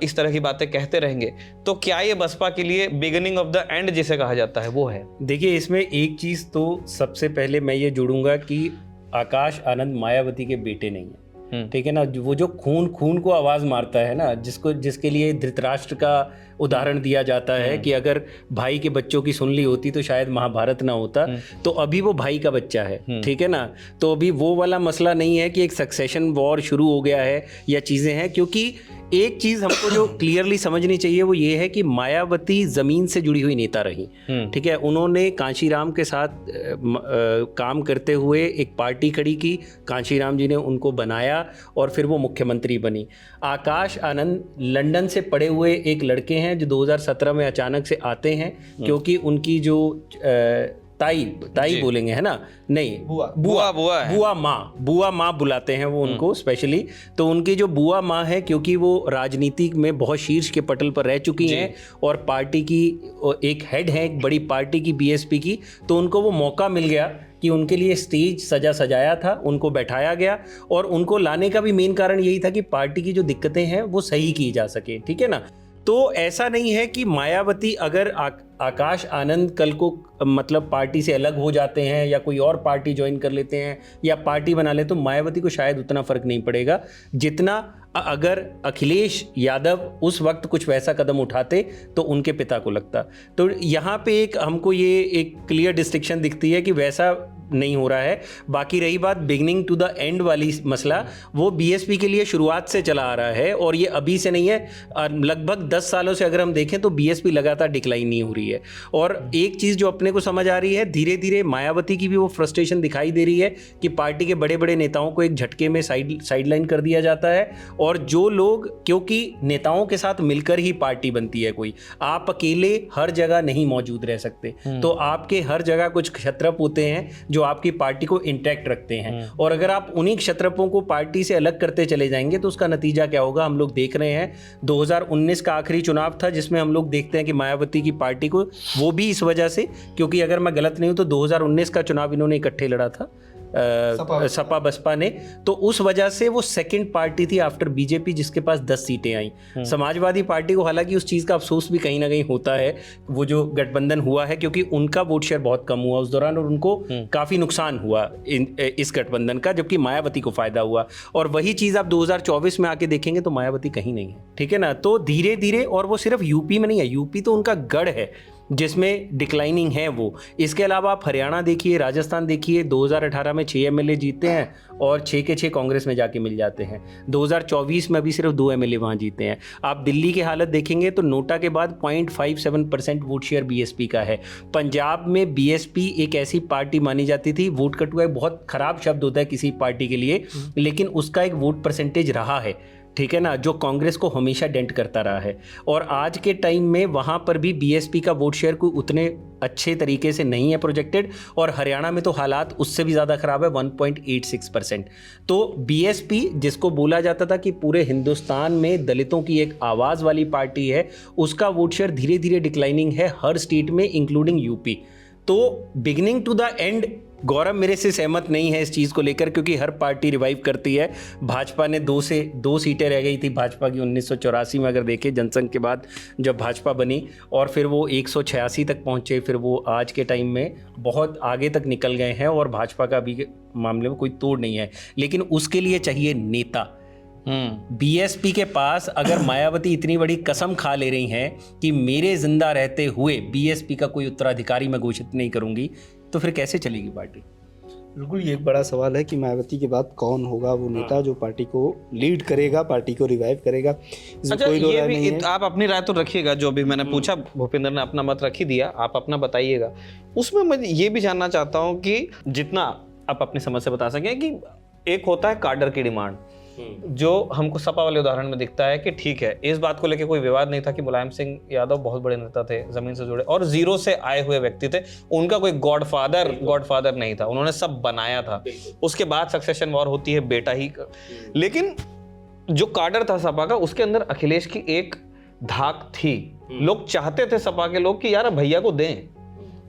इस तरह की बातें कहते रहेंगे, तो क्या ये बसपा के लिए बिगिनिंग ऑफ द एंड जिसे कहा जाता है वो है? देखिए, इसमें एक चीज़ तो सबसे पहले मैं ये जोड़ूंगा कि आकाश आनंद मायावती के बेटे नहीं है, ठीक है ना। वो जो खून को आवाज़ मारता है ना, जिसके लिए धृतराष्ट्र का उदाहरण दिया जाता है कि अगर भाई के बच्चों की सुन ली होती तो शायद महाभारत ना होता, तो अभी वो भाई का बच्चा है, ठीक है ना। तो अभी वो वाला मसला नहीं है कि एक सक्सेशन वॉर शुरू हो गया है या चीज़ें हैं, क्योंकि एक चीज़ हमको जो क्लियरली समझनी चाहिए वो ये है कि मायावती ज़मीन से जुड़ी हुई नेता रही, ठीक है। उन्होंने कांशीराम के साथ काम करते हुए एक पार्टी खड़ी की, कांशीराम जी ने उनको बनाया और फिर वो मुख्यमंत्री बनी। आकाश आनंद लंदन से पढ़े हुए एक लड़के हैं जो 2017 में अचानक से आते हैं, क्योंकि उनकी जो ताई बोलेंगे, है ना, नहीं बुआ माँ बुलाते हैं वो उनको स्पेशली। तो उनकी जो बुआ माँ है, क्योंकि वो राजनीति में बहुत शीर्ष के पटल पर रह चुकी हैं और पार्टी की एक हेड है, एक बड़ी पार्टी की, बीएसपी की, तो उनको वो मौका मिल गया कि उनके लिए स्टेज सजाया था, उनको बैठाया गया, और उनको लाने का भी मेन कारण यही था कि पार्टी की जो दिक्कतें हैं वो सही की जा सके, ठीक है ना। तो ऐसा नहीं है कि मायावती अगर आकाश आनंद कल को मतलब पार्टी से अलग हो जाते हैं या कोई और पार्टी ज्वाइन कर लेते हैं या पार्टी बना ले, तो मायावती को शायद उतना फर्क नहीं पड़ेगा जितना अगर अखिलेश यादव उस वक्त कुछ वैसा कदम उठाते तो उनके पिता को लगता। तो यहाँ पे हमको ये एक क्लियर डिस्टिंक्शन दिखती है कि वैसा नहीं हो रहा है। बाकी रही बात बिगनिंग टू द एंड वाली मसला, वो बीएसपी के लिए शुरुआत से चला आ रहा है और ये अभी से नहीं है। लगभग 10 सालों से अगर हम देखें तो बीएसपी लगातार डिक्लाइन नहीं हो रही है। और एक चीज़ जो अपने को समझ आ रही है, धीरे धीरे मायावती की भी वो फ्रस्ट्रेशन दिखाई दे रही है कि पार्टी के बड़े बड़े नेताओं को एक झटके में साइडलाइन कर दिया जाता है, और जो लोग, क्योंकि नेताओं के साथ मिलकर ही पार्टी बनती है, कोई आप अकेले हर जगह नहीं मौजूद रह सकते, तो आपके हर जगह कुछ क्षत्रप होते हैं जो आपकी पार्टी को इंटैक्ट रखते हैं, और अगर आप उन्हीं क्षत्रपों को पार्टी से अलग करते चले जाएंगे तो उसका नतीजा क्या होगा हम लोग देख रहे हैं। 2019 का आखिरी चुनाव था जिसमें हम लोग देखते हैं कि मायावती की पार्टी को, वो भी इस वजह से, क्योंकि अगर मैं गलत नहीं हूं तो 2019 का चुनाव इन्होंने इकट्ठे लड़ा था सपा बसपा ने, तो उस वजह से वो सेकंड पार्टी थी आफ्टर बीजेपी जिसके पास 10 सीटें आई। समाजवादी पार्टी को हालांकि उस चीज़ का अफसोस भी कहीं ना कहीं होता है, वो जो गठबंधन हुआ है, क्योंकि उनका वोट शेयर बहुत कम हुआ उस दौरान और उनको काफ़ी नुकसान हुआ इस गठबंधन का, जबकि मायावती को फायदा हुआ। और वही चीज़ आप 2024 में आके देखेंगे तो मायावती कहीं नहीं है, ठीक है ना। तो धीरे धीरे, और वो सिर्फ यूपी में नहीं है, यूपी तो उनका गढ़ है जिसमें डिक्लाइनिंग है वो। इसके अलावा आप हरियाणा देखिए, राजस्थान देखिए, 2018 में 6 एमएलए जीते हैं और 6 के 6 कांग्रेस में जाके मिल जाते हैं। 2024 में भी सिर्फ 2 एमएलए वहाँ जीते हैं। आप दिल्ली की हालत देखेंगे तो नोटा के बाद 0.57% वोट शेयर बीएसपी का है। पंजाब में बीएसपी एक ऐसी पार्टी मानी जाती थी, वोट कटुआ एक बहुत खराब शब्द होता है किसी पार्टी के लिए, लेकिन उसका एक वोट परसेंटेज रहा है, ठीक है ना, जो कांग्रेस को हमेशा डेंट करता रहा है। और आज के टाइम में वहाँ पर भी बीएसपी का वोट शेयर कोई उतने अच्छे तरीके से नहीं है प्रोजेक्टेड, और हरियाणा में तो हालात उससे भी ज़्यादा खराब है, 1.86%। तो बीएसपी, जिसको बोला जाता था कि पूरे हिंदुस्तान में दलितों की एक आवाज़ वाली पार्टी है, उसका वोट शेयर धीरे धीरे डिक्लाइनिंग है हर स्टेट में इंक्लूडिंग यूपी। तो बिगिनिंग टू द एंड गौरव मेरे से सहमत नहीं है इस चीज़ को लेकर, क्योंकि हर पार्टी रिवाइव करती है। भाजपा ने 2 सीटें रह गई थी भाजपा की 1984 में, अगर देखें जनसंघ के बाद जब भाजपा बनी, और फिर वो 186 तक पहुंचे, फिर वो आज के टाइम में बहुत आगे तक निकल गए हैं और भाजपा का अभी के मामले में कोई तोड़ नहीं है। लेकिन उसके लिए चाहिए नेता। बीएसपी के पास अगर मायावती इतनी बड़ी कसम खा ले रही हैं कि मेरे जिंदा रहते हुए बीएसपी का कोई उत्तराधिकारी मैं घोषित नहीं करूंगी, तो फिर कैसे चलेगी पार्टी? बिल्कुल, ये एक बड़ा सवाल है कि मायावती के बाद कौन होगा वो नेता जो पार्टी को लीड करेगा, पार्टी को रिवाइव करेगा। अच्छा, कोई ये भी आप अपनी राय तो रखिएगा, जो भी मैंने पूछा भूपेंद्र ने अपना मत रख ही दिया, आप अपना बताइएगा। उसमें मैं ये भी जानना चाहता हूँ कि जितना आप अपनी समझ से बता सकें कि एक होता है काडर की डिमांड, जो हमको सपा वाले उदाहरण में दिखता है कि ठीक है, इस बात को लेकर कोई विवाद नहीं था कि मुलायम सिंह यादव बहुत बड़े नेता थे, जमीन से जुड़े और जीरो से आए हुए व्यक्ति थे, उनका कोई गॉडफादर नहीं था, उन्होंने सब बनाया था। उसके बाद सक्सेशन वॉर होती है बेटा ही का। लेकिन जो काडर था सपा का, उसके अंदर अखिलेश की एक धाक थी। लोग चाहते थे सपा के लोग कि यार भैया को दें।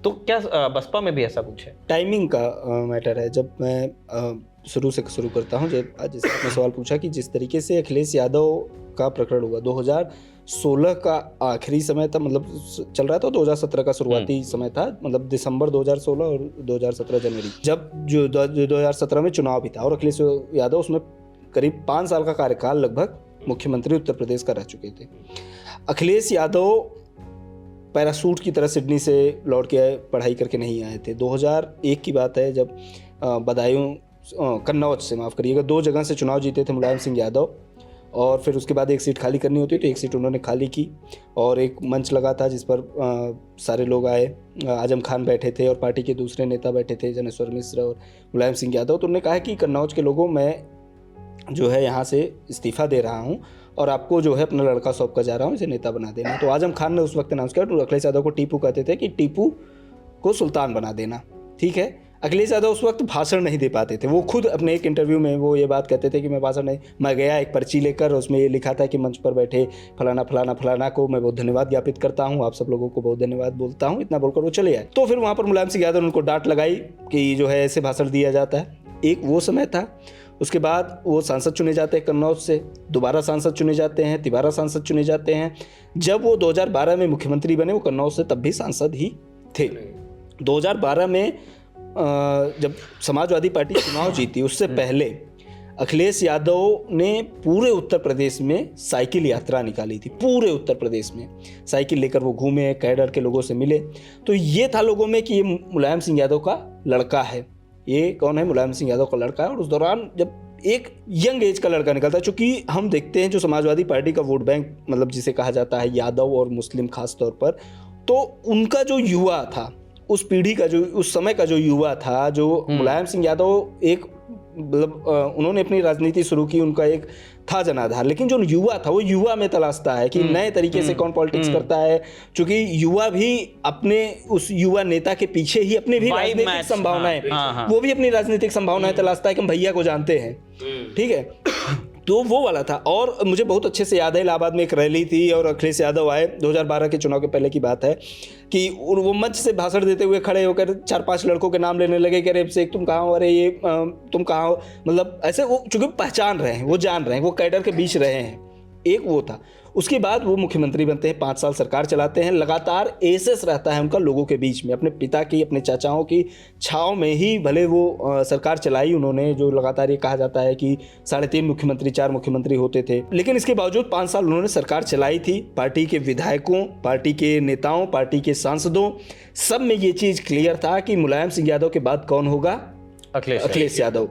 तो क्या बसपा में भी ऐसा कुछ है? टाइमिंग का मैटर है। जब मैं शुरू करता हूँ, जैसे आपने सवाल पूछा कि जिस तरीके से अखिलेश यादव का प्रकरण हुआ 2016 का आखिरी समय था, मतलब चल रहा था, 2017 का शुरुआती समय था, मतलब दिसंबर 2016 और 2017 जनवरी, जब जो 2017 में चुनाव भी था और अखिलेश यादव उसमें करीब 5 साल का कार्यकाल लगभग मुख्यमंत्री उत्तर प्रदेश का रह चुके थे। अखिलेश यादव पैरासूट की तरह सिडनी से लौट के पढ़ाई करके नहीं आए थे। 2001 की बात है, जब बदायूं कन्नौज से, माफ़ करिएगा, 2 जगह से चुनाव जीते थे मुलायम सिंह यादव, और फिर उसके बाद एक सीट खाली करनी होती तो एक सीट उन्होंने खाली की और एक मंच लगा था जिस पर सारे लोग आए। आजम खान बैठे थे और पार्टी के दूसरे नेता बैठे थे, जनेश्वर मिश्र और मुलायम सिंह यादव। तो उन्होंने कहा कि कन्नौज के लोगों, मैं जो है यहाँ से इस्तीफ़ा दे रहा हूँ और आपको जो है अपना लड़का सौंप कर जा रहा हूँ, इसे नेता बना देना। तो आजम खान ने उस वक्त अनाउंस किया, तो अखिलेश यादव को टीपू कहते थे, कि टीपू को सुल्तान बना देना। ठीक है, अखिलेश यादव उस वक्त भाषण नहीं दे पाते थे। वो खुद अपने एक इंटरव्यू में वो ये बात कहते थे कि मैं भाषण नहीं, मैं गया एक पर्ची लेकर, उसमें ये लिखा था कि मंच पर बैठे फलाना फलाना फलाना को मैं बहुत धन्यवाद ज्ञापित करता हूँ, आप सब लोगों को बहुत धन्यवाद बोलता हूँ, इतना बोलकर वो चले आए। तो फिर वहाँ पर मुलायम सिंह यादव ने उनको डांट लगाई कि जो है ऐसे भाषण दिया जाता है। एक वो समय था। उसके बाद वो सांसद चुने जाते हैं कन्नौज से, दोबारा सांसद चुने जाते हैं, तिबारा सांसद चुने जाते हैं। जब वो 2012 में मुख्यमंत्री बने, वो कन्नौज से तब भी सांसद ही थे। 2012 में जब समाजवादी पार्टी चुनाव जीती, उससे पहले अखिलेश यादव ने पूरे उत्तर प्रदेश में साइकिल यात्रा निकाली थी। पूरे उत्तर प्रदेश में साइकिल लेकर वो घूमे, कैडर के लोगों से मिले। तो ये था लोगों में कि ये मुलायम सिंह यादव का लड़का है। ये कौन है? मुलायम सिंह यादव का लड़का है। और उस दौरान जब एक यंग एज का लड़का निकलता है, चूँकि हम देखते हैं जो समाजवादी पार्टी का वोट बैंक, मतलब जिसे कहा जाता है यादव और मुस्लिम खास तौर पर, तो उनका जो युवा था, उस पीढ़ी का जो, उस समय का जो युवा था, जो मुलायम सिंह यादव एक, मतलब उन्होंने अपनी राजनीति शुरू की, उनका एक था जनाधार, लेकिन जो युवा था वो युवा में तलाशता है कि नए तरीके से कौन पॉलिटिक्स करता है। क्योंकि युवा भी अपने उस युवा नेता के पीछे ही अपने भी राजनीतिक संभावनाएं, वो भी अपनी राजनीतिक संभावनाएं तलाशता है कि हम भैया को जानते हैं। ठीक है, तो वो वाला था। और मुझे बहुत अच्छे से याद है, इलाहाबाद में एक रैली थी और अखिलेश यादव आए, 2012 के चुनाव के पहले की बात है, कि वो मंच से भाषण देते हुए खड़े होकर 4-5 लड़कों के नाम लेने लगे कि अरे शेख तुम कहाँ हो, अरे ये तुम कहाँ हो, मतलब ऐसे वो चूंकि पहचान रहे हैं, वो जान रहे हैं, वो कैडर के बीच रहे हैं। एक वो था। उसके बाद वो मुख्यमंत्री बनते हैं, 5 साल सरकार चलाते हैं। लगातार एसेस रहता है उनका लोगों के बीच में, अपने पिता की, अपने चाचाओं की छाव में ही भले वो सरकार चलाई उन्होंने, जो लगातार ये कहा जाता है कि 3.5 मुख्यमंत्री, 4 मुख्यमंत्री होते थे। लेकिन इसके बावजूद 5 साल उन्होंने सरकार चलाई थी। पार्टी के विधायकों, पार्टी के नेताओं, पार्टी के सांसदों, सब में ये चीज़ क्लियर था कि मुलायम सिंह यादव के बाद कौन होगा? अखिलेश यादव।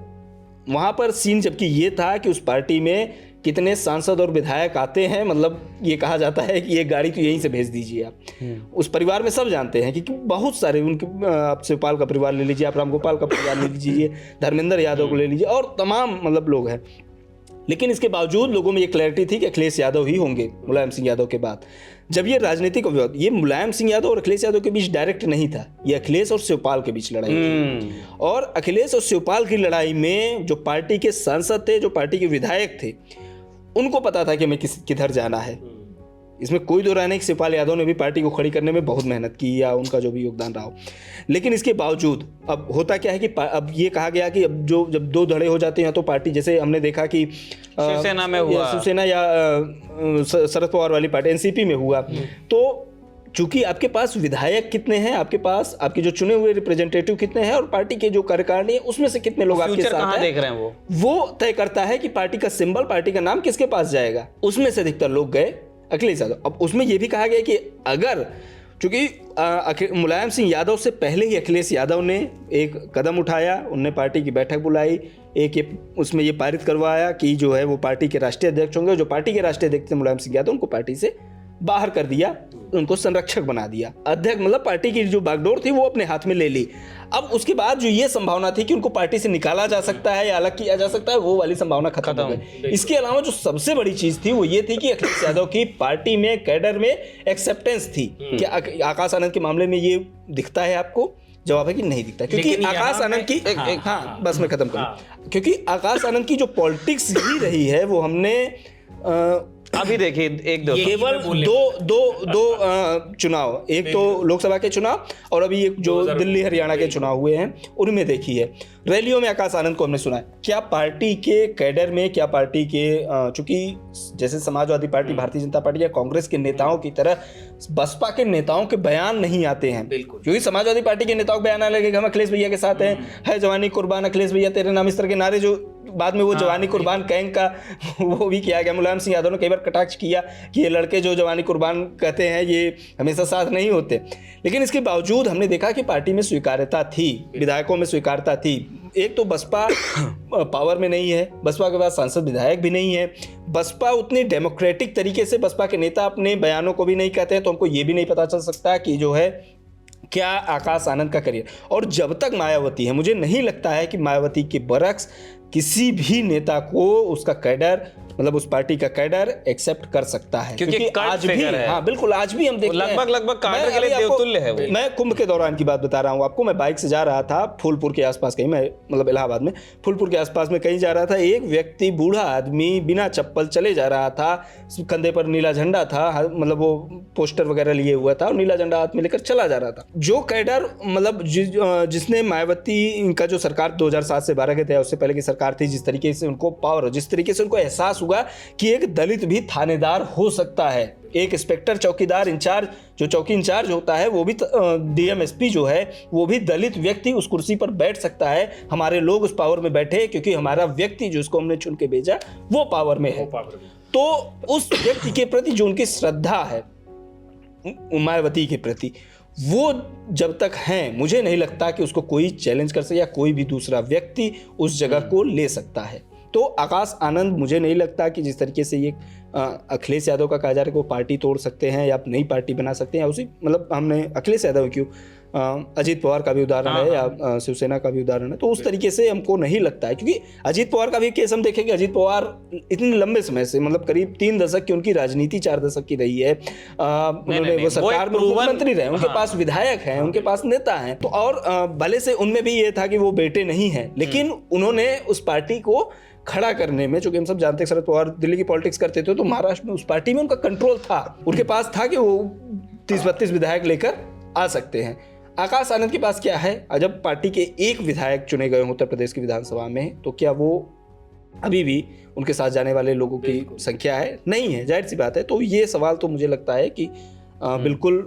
वहाँ पर सीन जबकि ये था कि उस पार्टी में कितने सांसद और विधायक आते हैं, मतलब ये कहा जाता है कि ये गाड़ी तो यहीं से भेज दीजिए आप। उस परिवार में सब जानते हैं कि बहुत सारे उनके, आप शिवपाल का परिवार ले लीजिए, आप रामगोपाल का परिवार ले लीजिए, धर्मेंद्र यादव को ले लीजिए, और तमाम मतलब लोग हैं। लेकिन इसके बावजूद लोगों में ये क्लैरिटी थी कि अखिलेश यादव ही होंगे मुलायम सिंह यादव के बाद। जब ये राजनीतिक विवाद, ये मुलायम सिंह यादव और अखिलेश यादव के बीच डायरेक्ट नहीं था, ये अखिलेश और शिवपाल के बीच लड़ाई थी। और अखिलेश और शिवपाल की लड़ाई में जो पार्टी के सांसद थे, जो पार्टी के विधायक थे, उनको पता था कि हमें किधर जाना है। इसमें कोई दो राय नहीं कि शिवपाल यादव ने भी पार्टी को खड़ी करने में बहुत मेहनत की, या उनका जो भी योगदान रहा हो। लेकिन इसके बावजूद अब होता क्या है कि अब ये कहा गया कि अब जब 2 धड़े हो जाते हैं तो पार्टी, जैसे हमने देखा कि शिवसेना में हुआ, शिवसेना या शरद पवार वाली पार्टी एनसीपी में हुआ, तो चूंकि आपके पास विधायक कितने हैं, आपके पास आपके जो चुने हुए रिप्रेजेंटेटिव कितने हैं, और पार्टी के जो कार्यकारिणी है उसमें से कितने लोग आपके साथ हैं, देख रहे हैं, वो तय करता है कि पार्टी का सिंबल, पार्टी का नाम किसके पास जाएगा। उसमें से अधिकतर लोग गए अखिलेश यादव। अब उसमें यह भी कहा गया कि अगर, चूंकि मुलायम सिंह यादव से पहले ही अखिलेश यादव ने एक कदम उठाया, उनने पार्टी की बैठक बुलाई, उसमें ये पारित करवाया कि जो है वो पार्टी के राष्ट्रीय अध्यक्ष होंगे। जो पार्टी के राष्ट्रीय अध्यक्ष थे मुलायम सिंह यादव, उनको पार्टी से बाहर कर दिया, उनको संरक्षक बना दिया, अध्यक्ष मतलब पार्टी की जो बागडोर थी वो अपने हाथ में ले ली। अब उसके बाद जो ये संभावना थी कि उनको पार्टी से निकाला जा सकता है या अलग किया जा सकता है, वो वाली संभावना खत्म हो गई। इसके अलावा जो सबसे बड़ी चीज थी वो ये थी कि अखिलेश यादव की पार्टी में कैडर में एक्सेप्टेंस थी। क्या आकाश आनंद के मामले में ये दिखता है आपको? जवाब है कि नहीं दिखता, क्योंकि आकाश आनंद की बस मैं खत्म करूं, क्योंकि आकाश आनंद की जो पॉलिटिक्स ही रही है वो हमने अभी देखिए एक दो केवल दो चुनाव, एक तो लोकसभा के चुनाव और अभी एक जो दिल्ली हरियाणा के चुनाव हुए हैं उनमें देखी है। रैलियों में आकाश आनंद को हमने सुना है। क्या पार्टी के कैडर में, क्या पार्टी के चूंकि जैसे समाजवादी पार्टी, भारतीय जनता पार्टी या कांग्रेस के नेताओं की तरह बसपा के नेताओं के बयान नहीं आते हैं, क्योंकि समाजवादी पार्टी के नेताओं के बयान आने लगे, हम अखिलेश भैया के साथ हैं, है जवानी कुर्बान, अखिलेश भैया तेरे नाम, इस तरह के नारे जो बाद में वो जवानी कुर्बान गैंग का वो भी किया गया। मुलायम सिंह यादव ने कई बार कटाक्ष किया कि ये लड़के जो जवानी कुर्बान कहते हैं ये हमेशा साथ नहीं होते, लेकिन इसके बावजूद हमने देखा कि पार्टी में स्वीकार्यता थी, विधायकों में स्वीकार्यता थी। एक तो बसपा पावर में नहीं है, बसपा के पास सांसद विधायक भी नहीं है, बसपा उतनी डेमोक्रेटिक तरीके से बसपा के नेता अपने बयानों को भी नहीं कहते हैं, तो हमको ये भी नहीं पता चल सकता कि जो है क्या आकाश आनंद का करियर। और जब तक मायावती है, मुझे नहीं लगता है कि मायावती के बरक्स किसी भी नेता को उसका कैडर, मतलब उस पार्टी का कैडर एक्सेप्ट कर सकता है, क्योंकि आज भी हाँ बिल्कुल आज भी हम देखते हैं लगभग कैडर के लिए देवतुल्य है वो। मैं कुंभ के दौरान की बात बता रहा हूँ आपको। मैं बाइक से जा रहा था फूलपुर के आसपास, कहीं मैं मतलब इलाहाबाद में फूलपुर के आसपास में कहीं जा रहा था, एक व्यक्ति बूढ़ा आदमी बिना चप्पल चले जा रहा था, कंधे पर नीला झंडा था, मतलब वो पोस्टर वगैरह लिए हुआ था और नीला झंडा हाथ में लेकर चला जा रहा था। जो कैडर मतलब जिसने मायावती का जो सरकार 2007 से 12 के थे, उससे पहले की सरकार थी, जिस तरीके से उनको पावर, जिस तरीके से उनको एहसास हुआ कि एक दलित भी थानेदार हो सकता है, एक इंस्पेक्टर चौकीदार इंचार्ज, जो चौकी इंचार्ज होता है वो भी डीएमएसपी जो है वो भी दलित व्यक्ति उस कुर्सी पर बैठ सकता है। हमारे लोग उस पावर में बैठे क्योंकि हमारा व्यक्ति जो उसको हमने चुन के भेजा वो पावर में है। तो उस व्यक्ति के प्रति जो उनकी श्रद्धा है मायावती के प्रति, वो जब तक है, मुझे नहीं लगता कि उसको कोई चैलेंज कर सके या कोई भी दूसरा व्यक्ति उस जगह को ले सकता है। तो आकाश आनंद, मुझे नहीं लगता कि जिस तरीके से ये अखिलेश यादव का कहा जा रहा है कि वो पार्टी तोड़ सकते हैं या नई पार्टी बना सकते हैं, उसी मतलब हमने अखिलेश यादव क्यों अजीत पवार का भी उदाहरण है या शिवसेना का भी उदाहरण है, तो उस तरीके से हमको नहीं लगता है। क्योंकि अजीत पवार का भी केस हम देखेंगे, अजीत पवार इतने लंबे समय से, मतलब करीब 3 दशक की उनकी राजनीति, 4 दशक की रही है, उन्होंने वो सरकार में मुख्यमंत्री रहे, उनके पास विधायक हैं, उनके पास नेता हैं, तो और भले से उनमें भी ये था कि वो बेटे नहीं हैं, लेकिन उन्होंने उस पार्टी को खड़ा करने में, चूंकि हम सब जानते हैं शरद पवार दिल्ली की पॉलिटिक्स करते थे, तो महाराष्ट्र में उस पार्टी में उनका कंट्रोल था, उनके पास था कि वो 30-32 विधायक लेकर आ सकते हैं। आकाश आनंद के पास क्या है? जब पार्टी के एक विधायक चुने गए उत्तर प्रदेश की विधानसभा में, तो क्या वो अभी भी उनके साथ जाने वाले लोगों की संख्या है? नहीं है, जाहिर सी बात है। तो ये सवाल तो मुझे लगता है कि बिल्कुल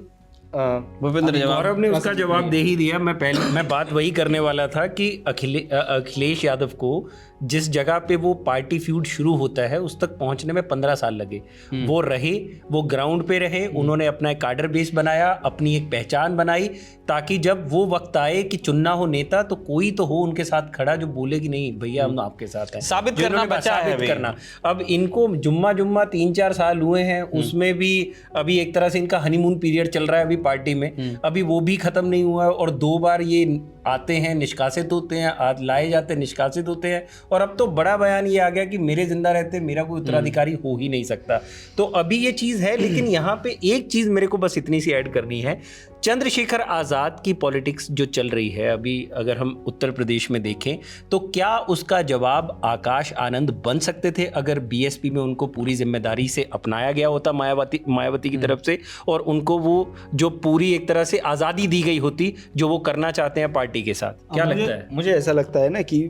भूपेंद्र गौरव ने उसका जवाब दे ही दिया। मैं बात वही करने वाला था कि अखिलेश यादव को जिस जगह पे वो पार्टी फ्यूड शुरू होता है उस तक पहुंचने में 15 साल लगे। वो रहे, वो ग्राउंड पे रहे, उन्होंने अपना एक कार्डर बेस बनाया, अपनी एक पहचान बनाई, ताकि जब वो वक्त आए कि चुनना हो नेता तो कोई तो हो उनके साथ खड़ा जो बोले कि नहीं भैया हम आपके साथ हैं। साबित करना बचा है करना। अब इनको जुम्मा 3-4 साल हुए हैं, उसमें भी अभी एक तरह से इनका हनीमून पीरियड चल रहा है अभी पार्टी में, अभी वो भी खत्म नहीं हुआ है, और 2 बार ये आते हैं निष्कासित होते हैं, आज लाए जाते हैं निष्कासित होते हैं, और अब तो बड़ा बयान ये आ गया कि मेरे जिंदा रहते मेरा कोई उत्तराधिकारी हो ही नहीं सकता। तो अभी ये चीज़ है, लेकिन यहाँ पे एक चीज़ मेरे को बस इतनी सी ऐड करनी है। चंद्रशेखर आज़ाद की पॉलिटिक्स जो चल रही है अभी, अगर हम उत्तर प्रदेश में देखें तो क्या उसका जवाब आकाश आनंद बन सकते थे अगर बीएसपी में उनको पूरी जिम्मेदारी से अपनाया गया होता मायावती की तरफ से, और उनको वो जो पूरी एक तरह से आज़ादी दी गई होती जो वो करना चाहते हैं पार्टी के साथ? क्या लगता है? मुझे ऐसा लगता है ना कि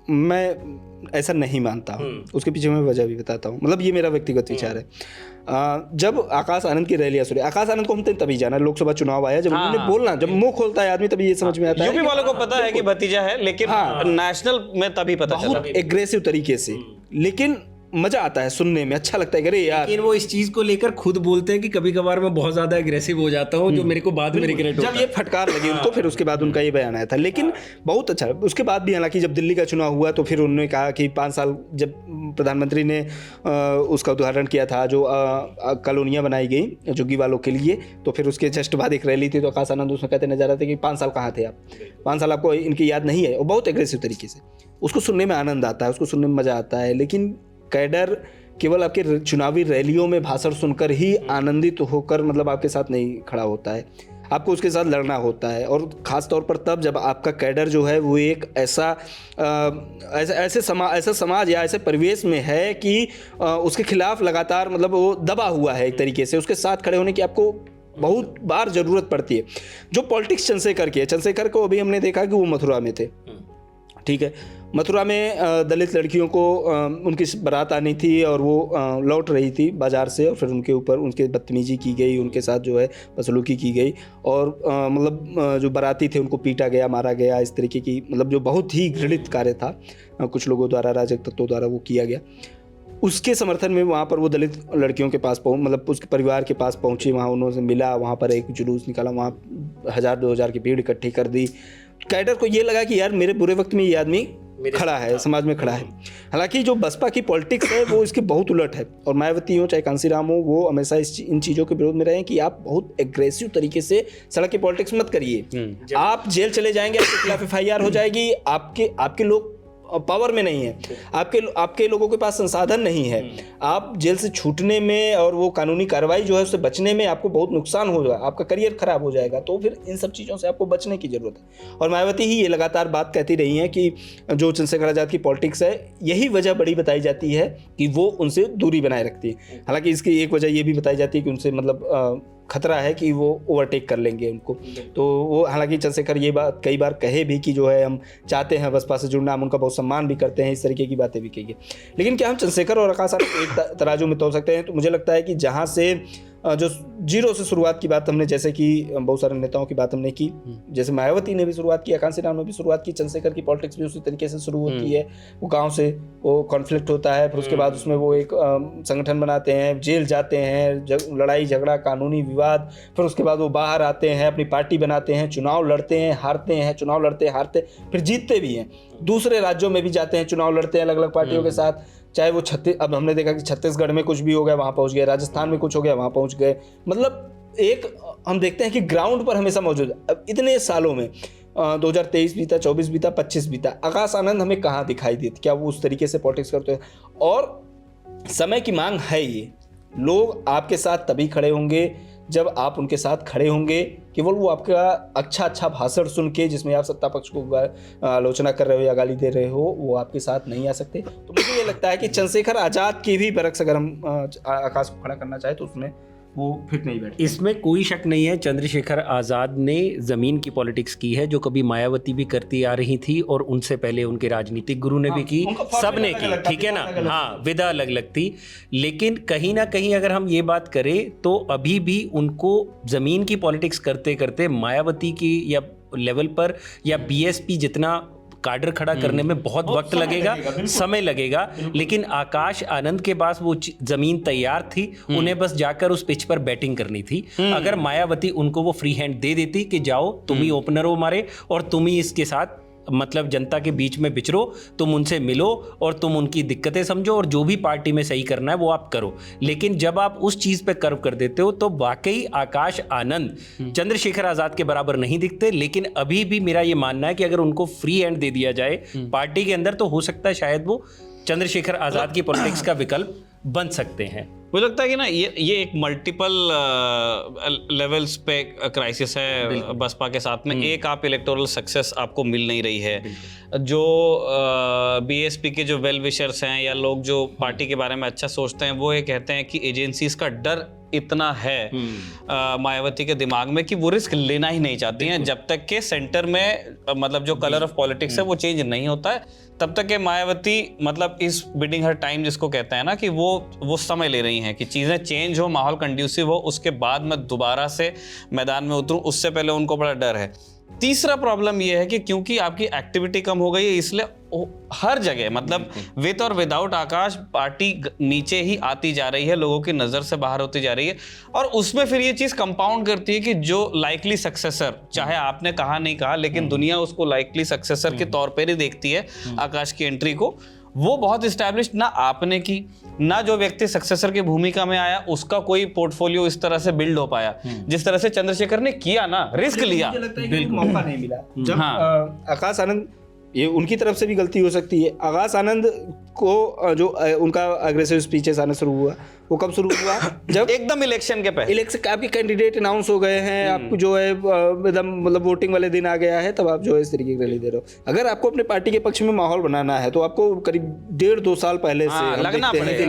मैं ऐसा नहीं मानता हूँ, उसके पीछे मैं वजह भी बताता हूँ, मतलब ये मेरा व्यक्तिगत विचार है। जब आकाश आनंद की रैलियां सुनी, आकाश आनंद को हम तभी जाना, लोकसभा चुनाव आया, जब उन्होंने बोलना, जब मुंह खोलता है आदमी तभी ये समझ में आता है। यूपी वालों को पता है कि भतीजा है, लेकिन नेशनल में तभी पता चला बहुत एग्रेसिव तरीके से। लेकिन मजा आता है सुनने में, अच्छा लगता है कि अरे यार। लेकिन वो इस चीज को लेकर खुद बोलते हैं कि कभी कभार मैं बहुत ज्यादा एग्रेसिव हो जाता हूँ, जो मेरे को बाद में रिग्रेट होता जब है। ये फटकार लगी उनको, फिर उसके बाद उनका ये बयान आया था। लेकिन बहुत अच्छा, उसके बाद भी हालांकि जब दिल्ली का चुनाव हुआ तो फिर उन्होंने कहा कि 5 साल, जब प्रधानमंत्री ने उसका उदाहरण किया था जो कॉलोनियाँ बनाई गई जुग्गी वालों के लिए, तो फिर उसके जस्ट बाद एक रैली थी तो आकाश आनंद उसमें कहते नजर आते कि 5 साल कहाँ थे आप, 5 साल आपको इनकी याद नहीं है। और बहुत एग्रेसिव तरीके से उसको सुनने में आनंद आता है, उसको सुनने में मज़ा आता है। लेकिन कैडर केवल आपके चुनावी रैलियों में भाषण सुनकर ही आनंदित होकर मतलब आपके साथ नहीं खड़ा होता है, आपको उसके साथ लड़ना होता है। और ख़ास तौर पर तब जब आपका कैडर जो है वो एक ऐसे समाज या ऐसे परिवेश में है कि उसके खिलाफ लगातार मतलब वो दबा हुआ है एक तरीके से, उसके साथ खड़े होने की आपको बहुत बार ज़रूरत पड़ती है। जो पॉलिटिक्स चंद्रशेखर की है, चंद्रशेखर को अभी हमने देखा कि वो मथुरा में थे, ठीक है, मथुरा में दलित लड़कियों को उनकी बारात आनी थी और वो लौट रही थी बाज़ार से, और फिर उनके ऊपर उनके बदतमीजी की गई, उनके साथ जो है बदसलूकी की गई, और मतलब जो बाराती थे उनको पीटा गया, मारा गया, इस तरीके की मतलब जो बहुत ही घृणित कार्य था कुछ लोगों द्वारा, राजक तत्वों द्वारा वो किया गया। उसके समर्थन में वहाँ पर वो दलित लड़कियों के पास मतलब उसके परिवार के पास पहुँची, वहाँ उन्होंने मिला, वहाँ पर एक जुलूस निकाला, वहाँ 1000-2000 की भीड़ इकट्ठी कर दी। कैडर को ये लगा कि यार मेरे बुरे वक्त में ये आदमी खड़ा है, समाज में खड़ा है। हालांकि जो बसपा की पॉलिटिक्स है वो इसके बहुत उलट है, और मायावती हो चाहे कांसीराम हो, वो हमेशा इन चीज़ों के विरोध में रहे कि आप बहुत एग्रेसिव तरीके से सड़क की पॉलिटिक्स मत करिए, आप जेल चले जाएंगे, आपके खिलाफ FIR हो जाएगी, आपके लोग पावर में नहीं है, आपके लोगों के पास संसाधन नहीं है, आप जेल से छूटने में और वो कानूनी कार्रवाई जो है उससे बचने में आपको बहुत नुकसान हो जाएगा, आपका करियर खराब हो जाएगा। तो फिर इन सब चीज़ों से आपको बचने की ज़रूरत है। और मायावती ही ये लगातार बात कहती रही हैं कि जो चंद्रशेखर आज़ाद की पॉलिटिक्स है, यही वजह बड़ी बताई जाती है कि वो उनसे दूरी बनाए रखती है। हालांकि इसकी एक वजह ये भी बताई जाती है कि उनसे मतलब खतरा है कि वो ओवरटेक कर लेंगे उनको। तो वो हालांकि चंद्रशेखर ये बात कई बार कहे भी कि जो है हम चाहते हैं बसपा से जुड़ना, हम उनका बहुत सम्मान भी करते हैं, इस तरीके की बातें भी कही है। लेकिन क्या हम चंद्रशेखर और आकाश को एक तराजू में तोल सकते हैं? तो मुझे लगता है कि जहाँ से जो जीरो से शुरुआत की बात हमने, जैसे कि बहुत सारे नेताओं की बात हमने की, जैसे मायावती ने भी शुरुआत की, कांसीराम ने भी शुरुआत की, चंद्रशेखर की पॉलिटिक्स भी उसी तरीके से शुरू होती है। वो गांव से वो कॉन्फ्लिक्ट होता है, फिर उसके बाद उसमें वो एक संगठन बनाते हैं, जेल जाते हैं, लड़ाई झगड़ा कानूनी विवाद, फिर उसके बाद वो बाहर आते हैं, अपनी पार्टी बनाते हैं, चुनाव लड़ते हैं, हारते हैं, चुनाव लड़ते हारते, फिर जीतते भी हैं, दूसरे राज्यों में भी जाते हैं, चुनाव लड़ते हैं अलग अलग पार्टियों के साथ, चाहे वो अब हमने देखा कि छत्तीसगढ़ में कुछ भी हो गया वहाँ पहुँच गए, राजस्थान में कुछ हो गया वहाँ पहुँच गए। मतलब एक हम देखते हैं कि ग्राउंड पर हमेशा मौजूद है। अब इतने सालों में 2023 बीता, 24 बीता, 25 बीता, आकाश आनंद हमें कहाँ दिखाई देते? क्या वो उस तरीके से पॉलिटिक्स करते हैं? और समय की मांग है, ये लोग आपके साथ तभी खड़े होंगे जब आप उनके साथ खड़े होंगे। केवल वो आपका अच्छा भाषण सुन के, जिसमें आप सत्ता पक्ष को आलोचना कर रहे हो या गाली दे रहे हो, वो आपके साथ नहीं आ सकते। तो मुझे ये लगता है कि चंद्रशेखर आज़ाद की भी बरक्स अगर हम आकाश को खड़ा करना चाहे तो उसमें वो फिट नहीं बैठे। इसमें कोई शक नहीं है, चंद्रशेखर आज़ाद ने ज़मीन की पॉलिटिक्स की है, जो कभी मायावती भी करती आ रही थी और उनसे पहले उनके राजनीतिक गुरु ने भी की, सब ने की, ठीक है ना, हाँ, विधा अलग अलग थी। लेकिन कहीं ना कहीं अगर हम ये बात करें तो अभी भी उनको ज़मीन की पॉलिटिक्स करते करते मायावती की या लेवल पर या BSP जितना कार्डर खड़ा करने में बहुत वक्त लगेगा, समय लगेगा। लेकिन आकाश आनंद के पास वो जमीन तैयार थी, उन्हें बस जाकर उस पिच पर बैटिंग करनी थी। अगर मायावती उनको वो फ्री हैंड दे देती कि जाओ तुम ही ओपनर हो हमारे और तुम ही इसके साथ मतलब जनता के बीच में विचरो, तुम उनसे मिलो और तुम उनकी दिक्कतें समझो और जो भी पार्टी में सही करना है वो आप करो। लेकिन जब आप उस चीज़ पे कर्व कर देते हो तो वाकई आकाश आनंद चंद्रशेखर आज़ाद के बराबर नहीं दिखते। लेकिन अभी भी मेरा ये मानना है कि अगर उनको फ्री हैंड दे दिया जाए पार्टी के अंदर तो हो सकता है शायद वो चंद्रशेखर आज़ाद की पॉलिटिक्स का विकल्प बन सकते हैं। मुझे लगता है कि ना ये एक मल्टीपल लेवल्स पे क्राइसिस है बसपा के साथ में। एक, आप इलेक्टोरल सक्सेस आपको मिल नहीं रही है। जो BSP के जो वेल विशर्स हैं या लोग जो पार्टी के बारे में अच्छा सोचते हैं, वो ये कहते हैं कि एजेंसीज का डर इतना है मायावती के दिमाग में कि वो रिस्क लेना ही नहीं चाहती हैं। जब तक के सेंटर में मतलब जो कलर ऑफ पॉलिटिक्स है वो चेंज नहीं होता है, तब तक के मायावती मतलब इस बिडिंग हर टाइम जिसको कहते हैं ना, कि वो समय ले रही हैं कि चीज़ें चेंज हो, माहौल कंड्यूसिव हो, उसके बाद मैं दोबारा से मैदान में उतरूं, उससे पहले उनको बड़ा डर है। तीसरा प्रॉब्लम ये है कि क्योंकि आपकी एक्टिविटी कम हो गई है, इसलिए हर जगह मतलब विद और विदाउट आकाश पार्टी नीचे ही आती जा रही है, लोगों की नजर से बाहर होती जा रही है। और उसमें फिर ये चीज कंपाउंड करती है कि जो लाइकली सक्सेसर, चाहे आपने कहा नहीं कहा, लेकिन दुनिया उसको लाइकली सक्सेसर के तौर पर ही देखती है आकाश की एंट्री को, वो बहुत इस्टेब्लिश ना आपने की, ना जो व्यक्ति सक्सेसर की भूमिका में आया उसका कोई पोर्टफोलियो इस तरह से बिल्ड हो पाया जिस तरह से चंद्रशेखर ने किया ना, रिस्क लिया। मुझे लगता है कि मौका नहीं मिला जब आकाश आनंद, ये उनकी तरफ से भी गलती हो सकती है। आकाश आनंद को जो उनका अग्रेसिव स्पीचेस आना शुरू हुआ, वो कब शुरू हुआ? जब एकदम इलेक्शन के पहले, इलेक्शन आपके कैंडिडेट अनाउंस हो गए हैं, आपको जो है एकदम मतलब वोटिंग वाले दिन आ गया है, तब आप जो है इस तरीके की रैली दे रहे हो। अगर आपको अपने पार्टी के पक्ष में माहौल बनाना है तो आपको करीब 1.5-2 साल पहले से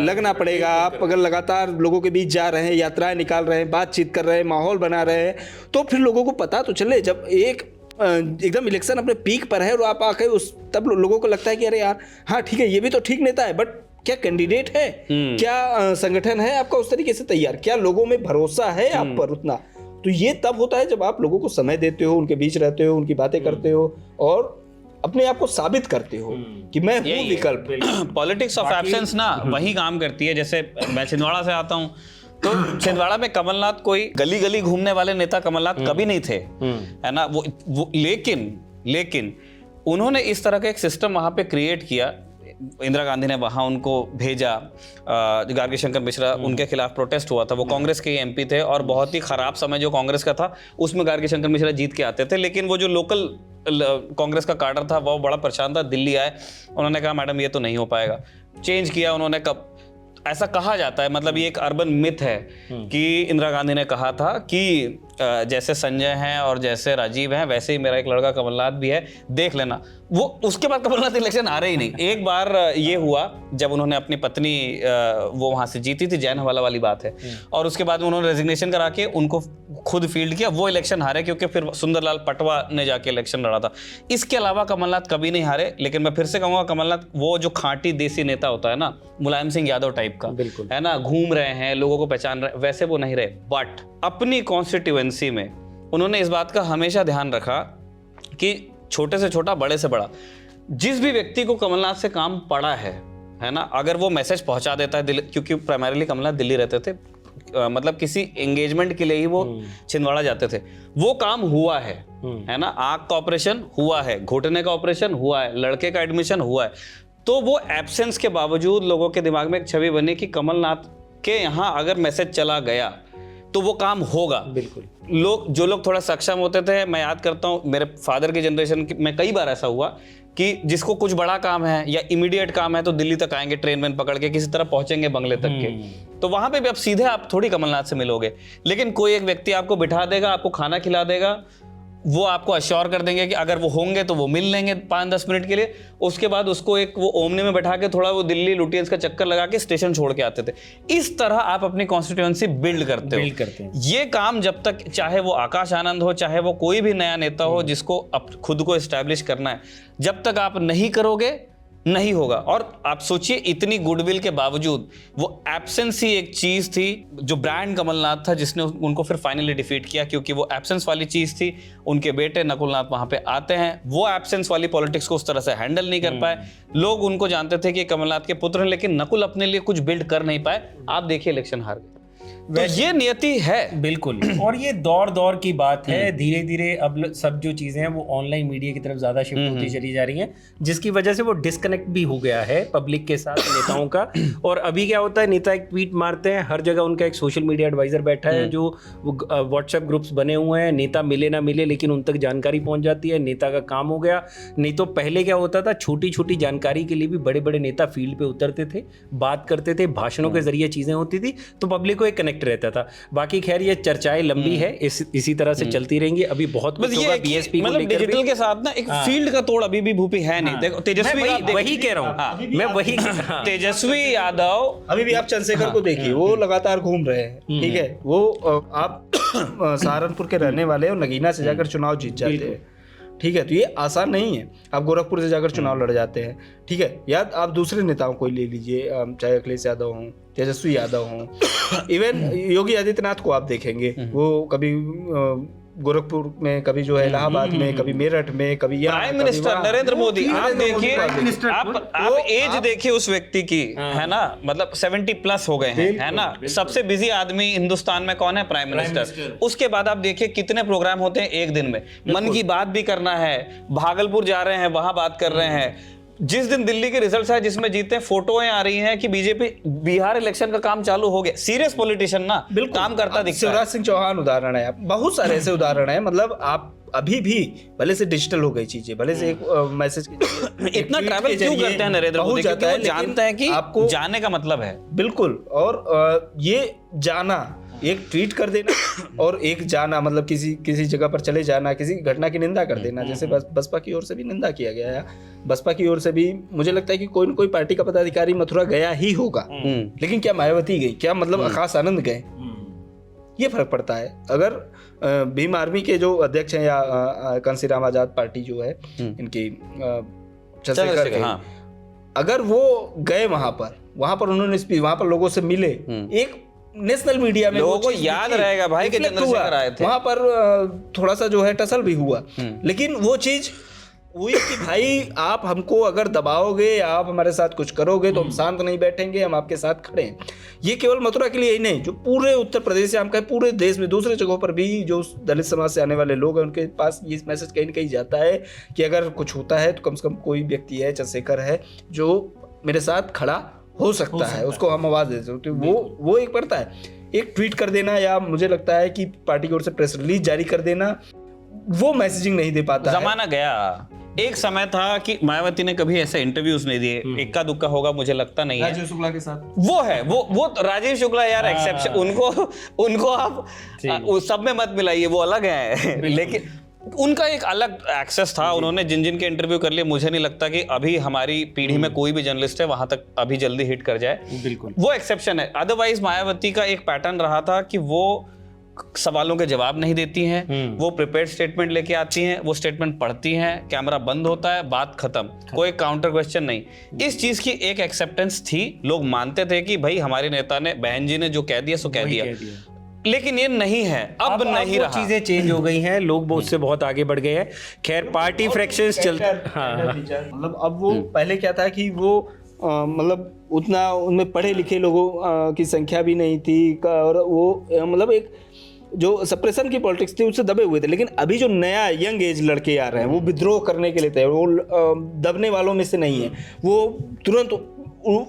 लगना पड़ेगा। आप अगर लगातार लोगों के बीच जा रहे हैं, यात्राएं निकाल रहे हैं, बातचीत कर रहे हैं, माहौल बना रहे हैं, तो फिर लोगों को पता तो चले। जब एकदम इलेक्शन अपने पीक पर है और आप आके उस तब लोगों को लगता है कि अरे यार हाँ ठीक है, ये भी तो ठीक नेता है, बट क्या कैंडिडेट है, क्या संगठन है आपका उस तरीके से तैयार, क्या लोगों में भरोसा है आप पर उतना? तो ये तब होता है जब आप लोगों को समय देते हो, उनके बीच रहते हो, उनकी बातें करते हो और अपने आप को साबित करते हो कि मैं हूँ विकल्प। पॉलिटिक्स ऑफ एब्सेंस ना वही काम करती है। जैसे मैं छिंदवाड़ा से आता हूँ, तो छिंदवाड़ा में कमलनाथ कोई गली गली घूमने वाले नेता कमलनाथ कभी नहीं थे, है ना। वो लेकिन उन्होंने इस तरह का एक सिस्टम वहां पे क्रिएट किया। इंदिरा गांधी ने वहां उनको भेजा, गार्गी शंकर मिश्रा, उनके खिलाफ प्रोटेस्ट हुआ था, वो कांग्रेस के एमपी थे और बहुत ही खराब समय जो कांग्रेस का था उसमें गार्गी शंकर मिश्रा जीत के आते थे। लेकिन वो जो लोकल कांग्रेस का कार्डर था वो बड़ा परेशान था। दिल्ली आए, उन्होंने कहा मैडम ये तो नहीं हो पाएगा, चेंज किया उन्होंने। कब ऐसा कहा जाता है, मतलब ये एक अर्बन मिथ है कि इंदिरा गांधी ने कहा था कि जैसे संजय हैं और जैसे राजीव हैं वैसे ही मेरा एक लड़का कमलनाथ भी है, देख लेना। वो उसके बाद कमलनाथ इलेक्शन आ रहे ही नहीं। एक बार ये हुआ जब उन्होंने अपनी पत्नी वो वहां से जीती थी, जैन हवाला वाली बात है, और उसके बाद उन्होंने रेजिग्नेशन करा के उनको खुद फील्ड किया, वो इलेक्शन हारे क्योंकि फिर सुंदरलाल पटवा ने जाके इलेक्शन लड़ा था। इसके अलावा कमलनाथ कभी नहीं हारे। लेकिन मैं फिर से कहूंगा कमलनाथ वो जो खांटी देसी नेता होता है ना, मुलायम सिंह यादव टाइप का, बिल्कुल है ना, घूम रहे हैं, लोगों को पहचान रहे, वैसे वो नहीं रहे। बट अपनी कॉन्स्टिट्यूएंसी में उन्होंने इस बात का हमेशा ध्यान रखा कि छोटे से छोटा, बड़े से बड़ा, जिस भी व्यक्ति को कमलनाथ से काम पड़ा है ना, अगर वो मैसेज पहुंचा देता है, क्योंकि प्राइमरीली कमलनाथ दिल्ली रहते थे, मतलब किसी एंगेजमेंट के लिए ही वो छिंदवाड़ा जाते थे, वो काम हुआ है ना। आंख का ऑपरेशन हुआ है, घुटने का ऑपरेशन हुआ है, लड़के का एडमिशन हुआ है। तो वो एब्सेंस के बावजूद लोगों के दिमाग में एक छवि बनी कि कमलनाथ के यहाँ अगर मैसेज चला गया तो वो काम होगा। बिल्कुल। जो लोग थोड़ा सक्षम होते थे, मैं याद करता हूँ मेरे फादर की जनरेशन में कई बार ऐसा हुआ कि जिसको कुछ बड़ा काम है या इमीडिएट काम है तो दिल्ली तक आएंगे, ट्रेन में पकड़ के किसी तरह पहुंचेंगे बंगले तक के। तो वहां पे भी अब सीधे आप थोड़ी कमलनाथ से मिलोगे, लेकिन कोई एक व्यक्ति आपको बिठा देगा, आपको खाना खिला देगा, वो आपको अश्योर कर देंगे कि अगर वो होंगे तो वो मिल लेंगे 5-10 मिनट के लिए। उसके बाद उसको एक वो ओमनी में बैठा के थोड़ा वो दिल्ली लुटियंस का चक्कर लगा के स्टेशन छोड़ के आते थे। इस तरह आप अपनी कॉन्स्टिट्यूएंसी बिल्ड करते हैं। ये काम जब तक, चाहे वो आकाश आनंद हो, चाहे वो कोई भी नया नेता हो जिसको अब खुद को एस्टैब्लिश करना है, जब तक आप नहीं करोगे नहीं होगा। और आप सोचिए इतनी गुडविल के बावजूद वो एब्सेंस ही एक चीज थी जो ब्रांड कमलनाथ था जिसने उनको फिर फाइनली डिफीट किया, क्योंकि वो एब्सेंस वाली चीज थी। उनके बेटे नकुलनाथ वहां पे आते हैं, वो एब्सेंस वाली पॉलिटिक्स को उस तरह से हैंडल नहीं कर पाए। लोग उनको जानते थे कि कमलनाथ के पुत्र हैं, लेकिन नकुल अपने लिए कुछ बिल्ड कर नहीं पाए। आप देखिए इलेक्शन हार गए। तो ये नियति है। बिल्कुल। और ये दौर की बात है। धीरे धीरे अब सब जो चीजें हैं वो ऑनलाइन मीडिया की तरफ ज्यादा शिफ्ट होती चली जा रही हैं, जिसकी वजह से वो डिस्कनेक्ट भी हो गया है पब्लिक के साथ नेताओं का। और अभी क्या होता है, नेता एक ट्वीट मारते हैं, हर जगह उनका एक सोशल मीडिया एडवाइजर बैठा है, जो व्हाट्सएप ग्रुप्स बने हुए हैं, नेता मिले ना मिले लेकिन उन तक जानकारी पहुंच जाती है, नेता का काम हो गया। नहीं तो पहले क्या होता था, छोटी छोटी जानकारी के लिए भी बड़े बड़े नेता फील्ड पे उतरते थे, बात करते थे, भाषणों के जरिए चीजें होती थी, तो पब्लिक को एक कनेक्ट रहता था। बाकी खैर ये चर्चाएं लंबी है, इसी तरह से चलती रहेंगी। अभी बहुत कुछ होगा बीएसपी मतलब डिजिटल के साथ ना एक फील्ड का तोड़ अभी भी भूपी है नहीं। देखो तेजस्वी, वही कह रहा हूं मैं, वही तेजस्वी यादव, अभी भी आप चंद्रशेखर को देखिए, वो लगातार घूम रहे हैं, ठीक है। वो आप सहारनपुर के रहने वाले और नगीना से जाकर चुनाव जीत जाते हैं, ठीक है। तो ये आसान नहीं है। आप गोरखपुर से जाकर चुनाव लड़ जाते हैं, ठीक है। या आप दूसरे नेताओं को ले लीजिए, चाहे अखिलेश यादव हों, तेजस्वी यादव हों, इवन योगी आदित्यनाथ को आप देखेंगे, वो कभी गोरखपुर में, कभी जो है इलाहाबाद में, कभी मेरठ में, कभी यहाँ, प्राइम कभी मिनिस्टर वहाँ। नरेंद्र मोदी, आप नरेंद्र मोदी देखिए, का आप एज देखिए उस व्यक्ति की, है ना, मतलब 70 प्लस हो गए हैं, है ना। सबसे बिजी आदमी हिंदुस्तान में कौन है? Prime minister. उसके बाद आप देखिए कितने प्रोग्राम होते हैं एक दिन में। मन की बात भी करना है, भागलपुर जा रहे हैं, वहां बात कर रहे हैं। जिस दिन दिल्ली के रिजल्ट्स है जिसमें जीते हैं, फोटोएं आ रही हैं कि बीजेपी बिहार इलेक्शन का काम चालू हो गया। सीरियस पॉलिटिशियन ना, काम करता दिखता है। शिवराज सिंह चौहान उदाहरण है, बहुत सारे ऐसे उदाहरण है। मतलब आप अभी भी भले से डिजिटल हो गई चीजें, भले से एक मैसेज इतना ट्रैवल क्यों करते हैं नरेंद्र मोदी? क्योंकि वो जानते हैं कि आपको जाने का मतलब है। बिल्कुल। और ये जाना, एक ट्वीट कर देना और एक जाना, मतलब किसी जगह पर चले जाना, किसी घटना की निंदा कर देना। जैसे बसपा की ओर से भी निंदा किया गया है, बसपा की ओर से भी मुझे लगता है कि कोई न कोई पार्टी का पदाधिकारी मथुरा गया ही होगा, लेकिन क्या मायावती गई? क्या मतलब आकाश आनंद गए? ये फर्क पड़ता है। अगर भीम आर्मी के जो अध्यक्ष हैं या कांसीराम आजाद पार्टी जो है इनकी चंद्रशेखर के, अगर वो गए वहां पर उन्होंने वहां पर लोगों से मिले, एक नेशनल मीडिया में लोगों को याद रहेगा भाई कि चंद्रशेखर आए थे। वहां पर थोड़ा सा जो है टसल भी हुआ, लेकिन वो चीज हुई कि भाई आप हमको अगर दबाओगे, आप हमारे साथ कुछ करोगे तो हम शांत नहीं बैठेंगे, हम आपके साथ खड़े हैं। ये केवल मथुरा के लिए ही नहीं, जो पूरे उत्तर प्रदेश से, हम कहें पूरे देश में दूसरे जगहों पर भी जो दलित समाज से आने वाले लोग हैं, उनके पास ये मैसेज कहीं न कहीं जाता है कि अगर कुछ होता है तो कम से कम कोई व्यक्ति है, चंद्रशेखर है, जो मेरे साथ खड़ा हो सकता है, उसको हम आवाज दे सकते हैं। वो एक पड़ता है, एक ट्वीट कर देना, या मुझे लगता है कि पार्टी की ओर से प्रेस रिलीज जारी कर देना, वो मैसेजिंग नहीं दे पाता। जमाना गया। एक समय था कि मायावती ने कभी ऐसे इंटरव्यूज नहीं दिए, इक्का दुक्का होगा, मुझे लगता नहीं है। राजीव शुक्ला के साथ वो है, वो राजीव शुक्ला यार एक्सेप्शन, उनको आप सब में मत मिलाइए, वो अलग है। लेकिन उनका एक अलग एक्सेस था, उन्होंने जिन के इंटरव्यू कर लिए। मुझे नहीं लगता कि अभी हमारी पीढ़ी में कोई भी जर्नलिस्ट है वहां तक अभी जल्दी हिट कर जाए। बिल्कुल, वो एक्सेप्शन है। अदरवाइज मायावती का एक पैटर्न रहा था कि वो सवालों के जवाब नहीं देती हैं, वो प्रिपेयर्ड स्टेटमेंट लेके आती हैं, वो स्टेटमेंट पढ़ती हैं, कैमरा बंद होता है, बात खत्म, कोई काउंटर क्वेश्चन नहीं। इस चीज की एक एक्सेप्टेंस थी, लोग मानते थे कि भाई हमारे नेता ने, बहन जी ने जो कह दिया सो कह दिया। लेकिन ये नहीं है, अब नहीं रहा। चीजें चेंज हो गई हैं, लोग उससे बहुत आगे बढ़ गए हैं। खैर, पार्टी फ्रैक्शंस चलते, मतलब अब वो पहले क्या था कि वो मतलब उतना उनमें पढ़े लिखे लोगों की संख्या भी नहीं थी, और वो मतलब एक जो सप्रेशन की पॉलिटिक्स थी उससे दबे हुए थे। लेकिन अभी जो नया यंग एज लड़के आ रहे हैं, वो विद्रोह करने के लिए थे, वो दबने वालों में से नहीं है, वो तुरंत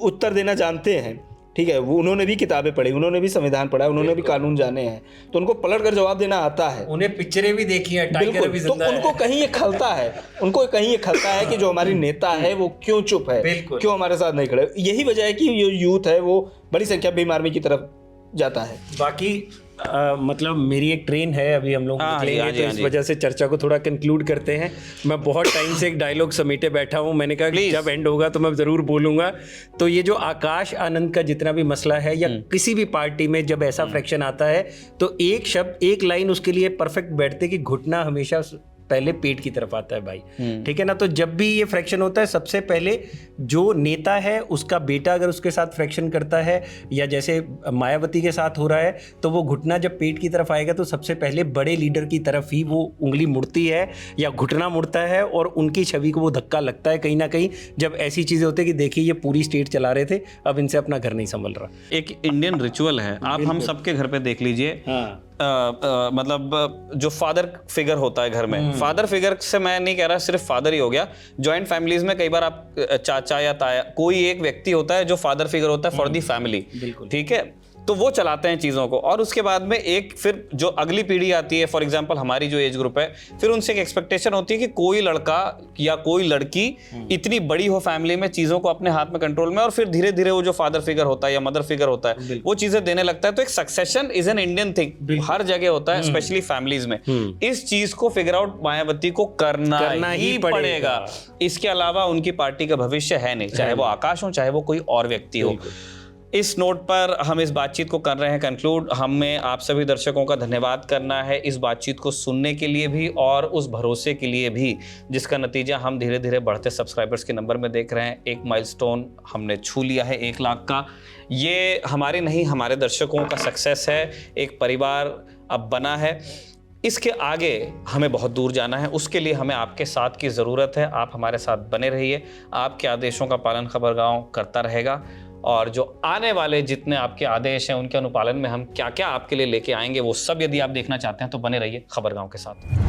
उत्तर देना जानते हैं। ठीक है, वो उन्होंने भी किताबें पढ़ी, उन्होंने भी संविधान पढ़ा, उन्होंने भी कानून जाने हैं, तो उनको पलट कर जवाब देना आता है। उन्हें पिक्चरें भी देखी है, टाइगर भी तो उनको कहीं ये खलता है, उनको कहीं ये खलता है कि जो हमारी नेता है वो क्यों चुप है, क्यों हमारे साथ नहीं खड़े। यही वजह है कि ये यूथ है वो बड़ी संख्या भीम आर्मी की तरफ जाता है। बाकी मतलब मेरी एक ट्रेन है, अभी हम लोग निकलेंगे, तो इस वजह से चर्चा को थोड़ा कंक्लूड करते हैं। मैं बहुत टाइम से एक डायलॉग समेटे बैठा हूं, मैंने कहा कि जब एंड होगा तो मैं जरूर बोलूंगा। तो ये जो आकाश आनंद का जितना भी मसला है, या किसी भी पार्टी में जब ऐसा फ्रैक्शन आता है, तो एक शब्द, एक लाइन उसके लिए परफेक्ट बैठते कि घुटना हमेशा पहले पेट की तरफ आता है भाई। ठीक है ना। तो जब भी ये फ्रैक्शन होता है, सबसे पहले जो नेता है उसका बेटा अगर उसके साथ फ्रैक्शन करता है, या जैसे मायावती के साथ हो रहा है, तो वो घुटना जब पेट की तरफ आएगा तो सबसे पहले बड़े लीडर की तरफ ही वो उंगली मुड़ती है या घुटना मुड़ता है, और उनकी छवि को वो धक्का लगता है कहीं ना कहीं, जब ऐसी चीजें होती है कि देखिए ये पूरी स्टेट चला रहे थे, अब इनसे अपना घर नहीं संभल रहा। एक इंडियन रिचुअल है, आप हम सबके घर पे देख लीजिए। मतलब जो फादर फिगर होता है घर में, फादर फिगर से मैं नहीं कह रहा सिर्फ फादर ही हो गया, जॉइंट फैमिलीज में कई बार आप चाचा या ताया, कोई एक व्यक्ति होता है जो फादर फिगर होता है फॉर दी फैमिली। ठीक है, तो वो चलाते हैं चीज़ों को। और उसके बाद में एक फिर जो अगली पीढ़ी आती है, फॉर एग्जांपल हमारी जो एज ग्रुप है, फिर उनसे एक एक्सपेक्टेशन होती है कि कोई लड़का या कोई लड़की इतनी बड़ी हो फैमिली में, चीज़ों को अपने हाथ में कंट्रोल में, और फिर धीरे धीरे वो जो फादर फिगर होता है या मदर फिगर होता है वो चीज़ें देने लगता है। तो एक succession is an Indian thing, हर जगह होता है, स्पेशली फैमिलीज में। इस चीज़ को फिगर आउट मायावती को करना ही पड़ेगा। इसके अलावा उनकी पार्टी का भविष्य है नहीं, चाहे वो आकाश हो, चाहे वो कोई और व्यक्ति हो। इस नोट पर हम इस बातचीत को कर रहे हैं कंक्लूड। हमें आप सभी दर्शकों का धन्यवाद करना है इस बातचीत को सुनने के लिए भी, और उस भरोसे के लिए भी जिसका नतीजा हम धीरे धीरे बढ़ते सब्सक्राइबर्स के नंबर में देख रहे हैं। एक माइलस्टोन हमने छू लिया है 1 लाख का। ये हमारी नहीं, हमारे दर्शकों का सक्सेस है। एक परिवार अब बना है। इसके आगे हमें बहुत दूर जाना है, उसके लिए हमें आपके साथ की ज़रूरत है। आप हमारे साथ बने रहिए, आपके आदेशों का पालन खबरगांव करता रहेगा, और जो आने वाले जितने आपके आदेश हैं उनके अनुपालन में हम क्या क्या आपके लिए लेके आएंगे वो सब यदि आप देखना चाहते हैं तो बने रहिए खबरगांव के साथ।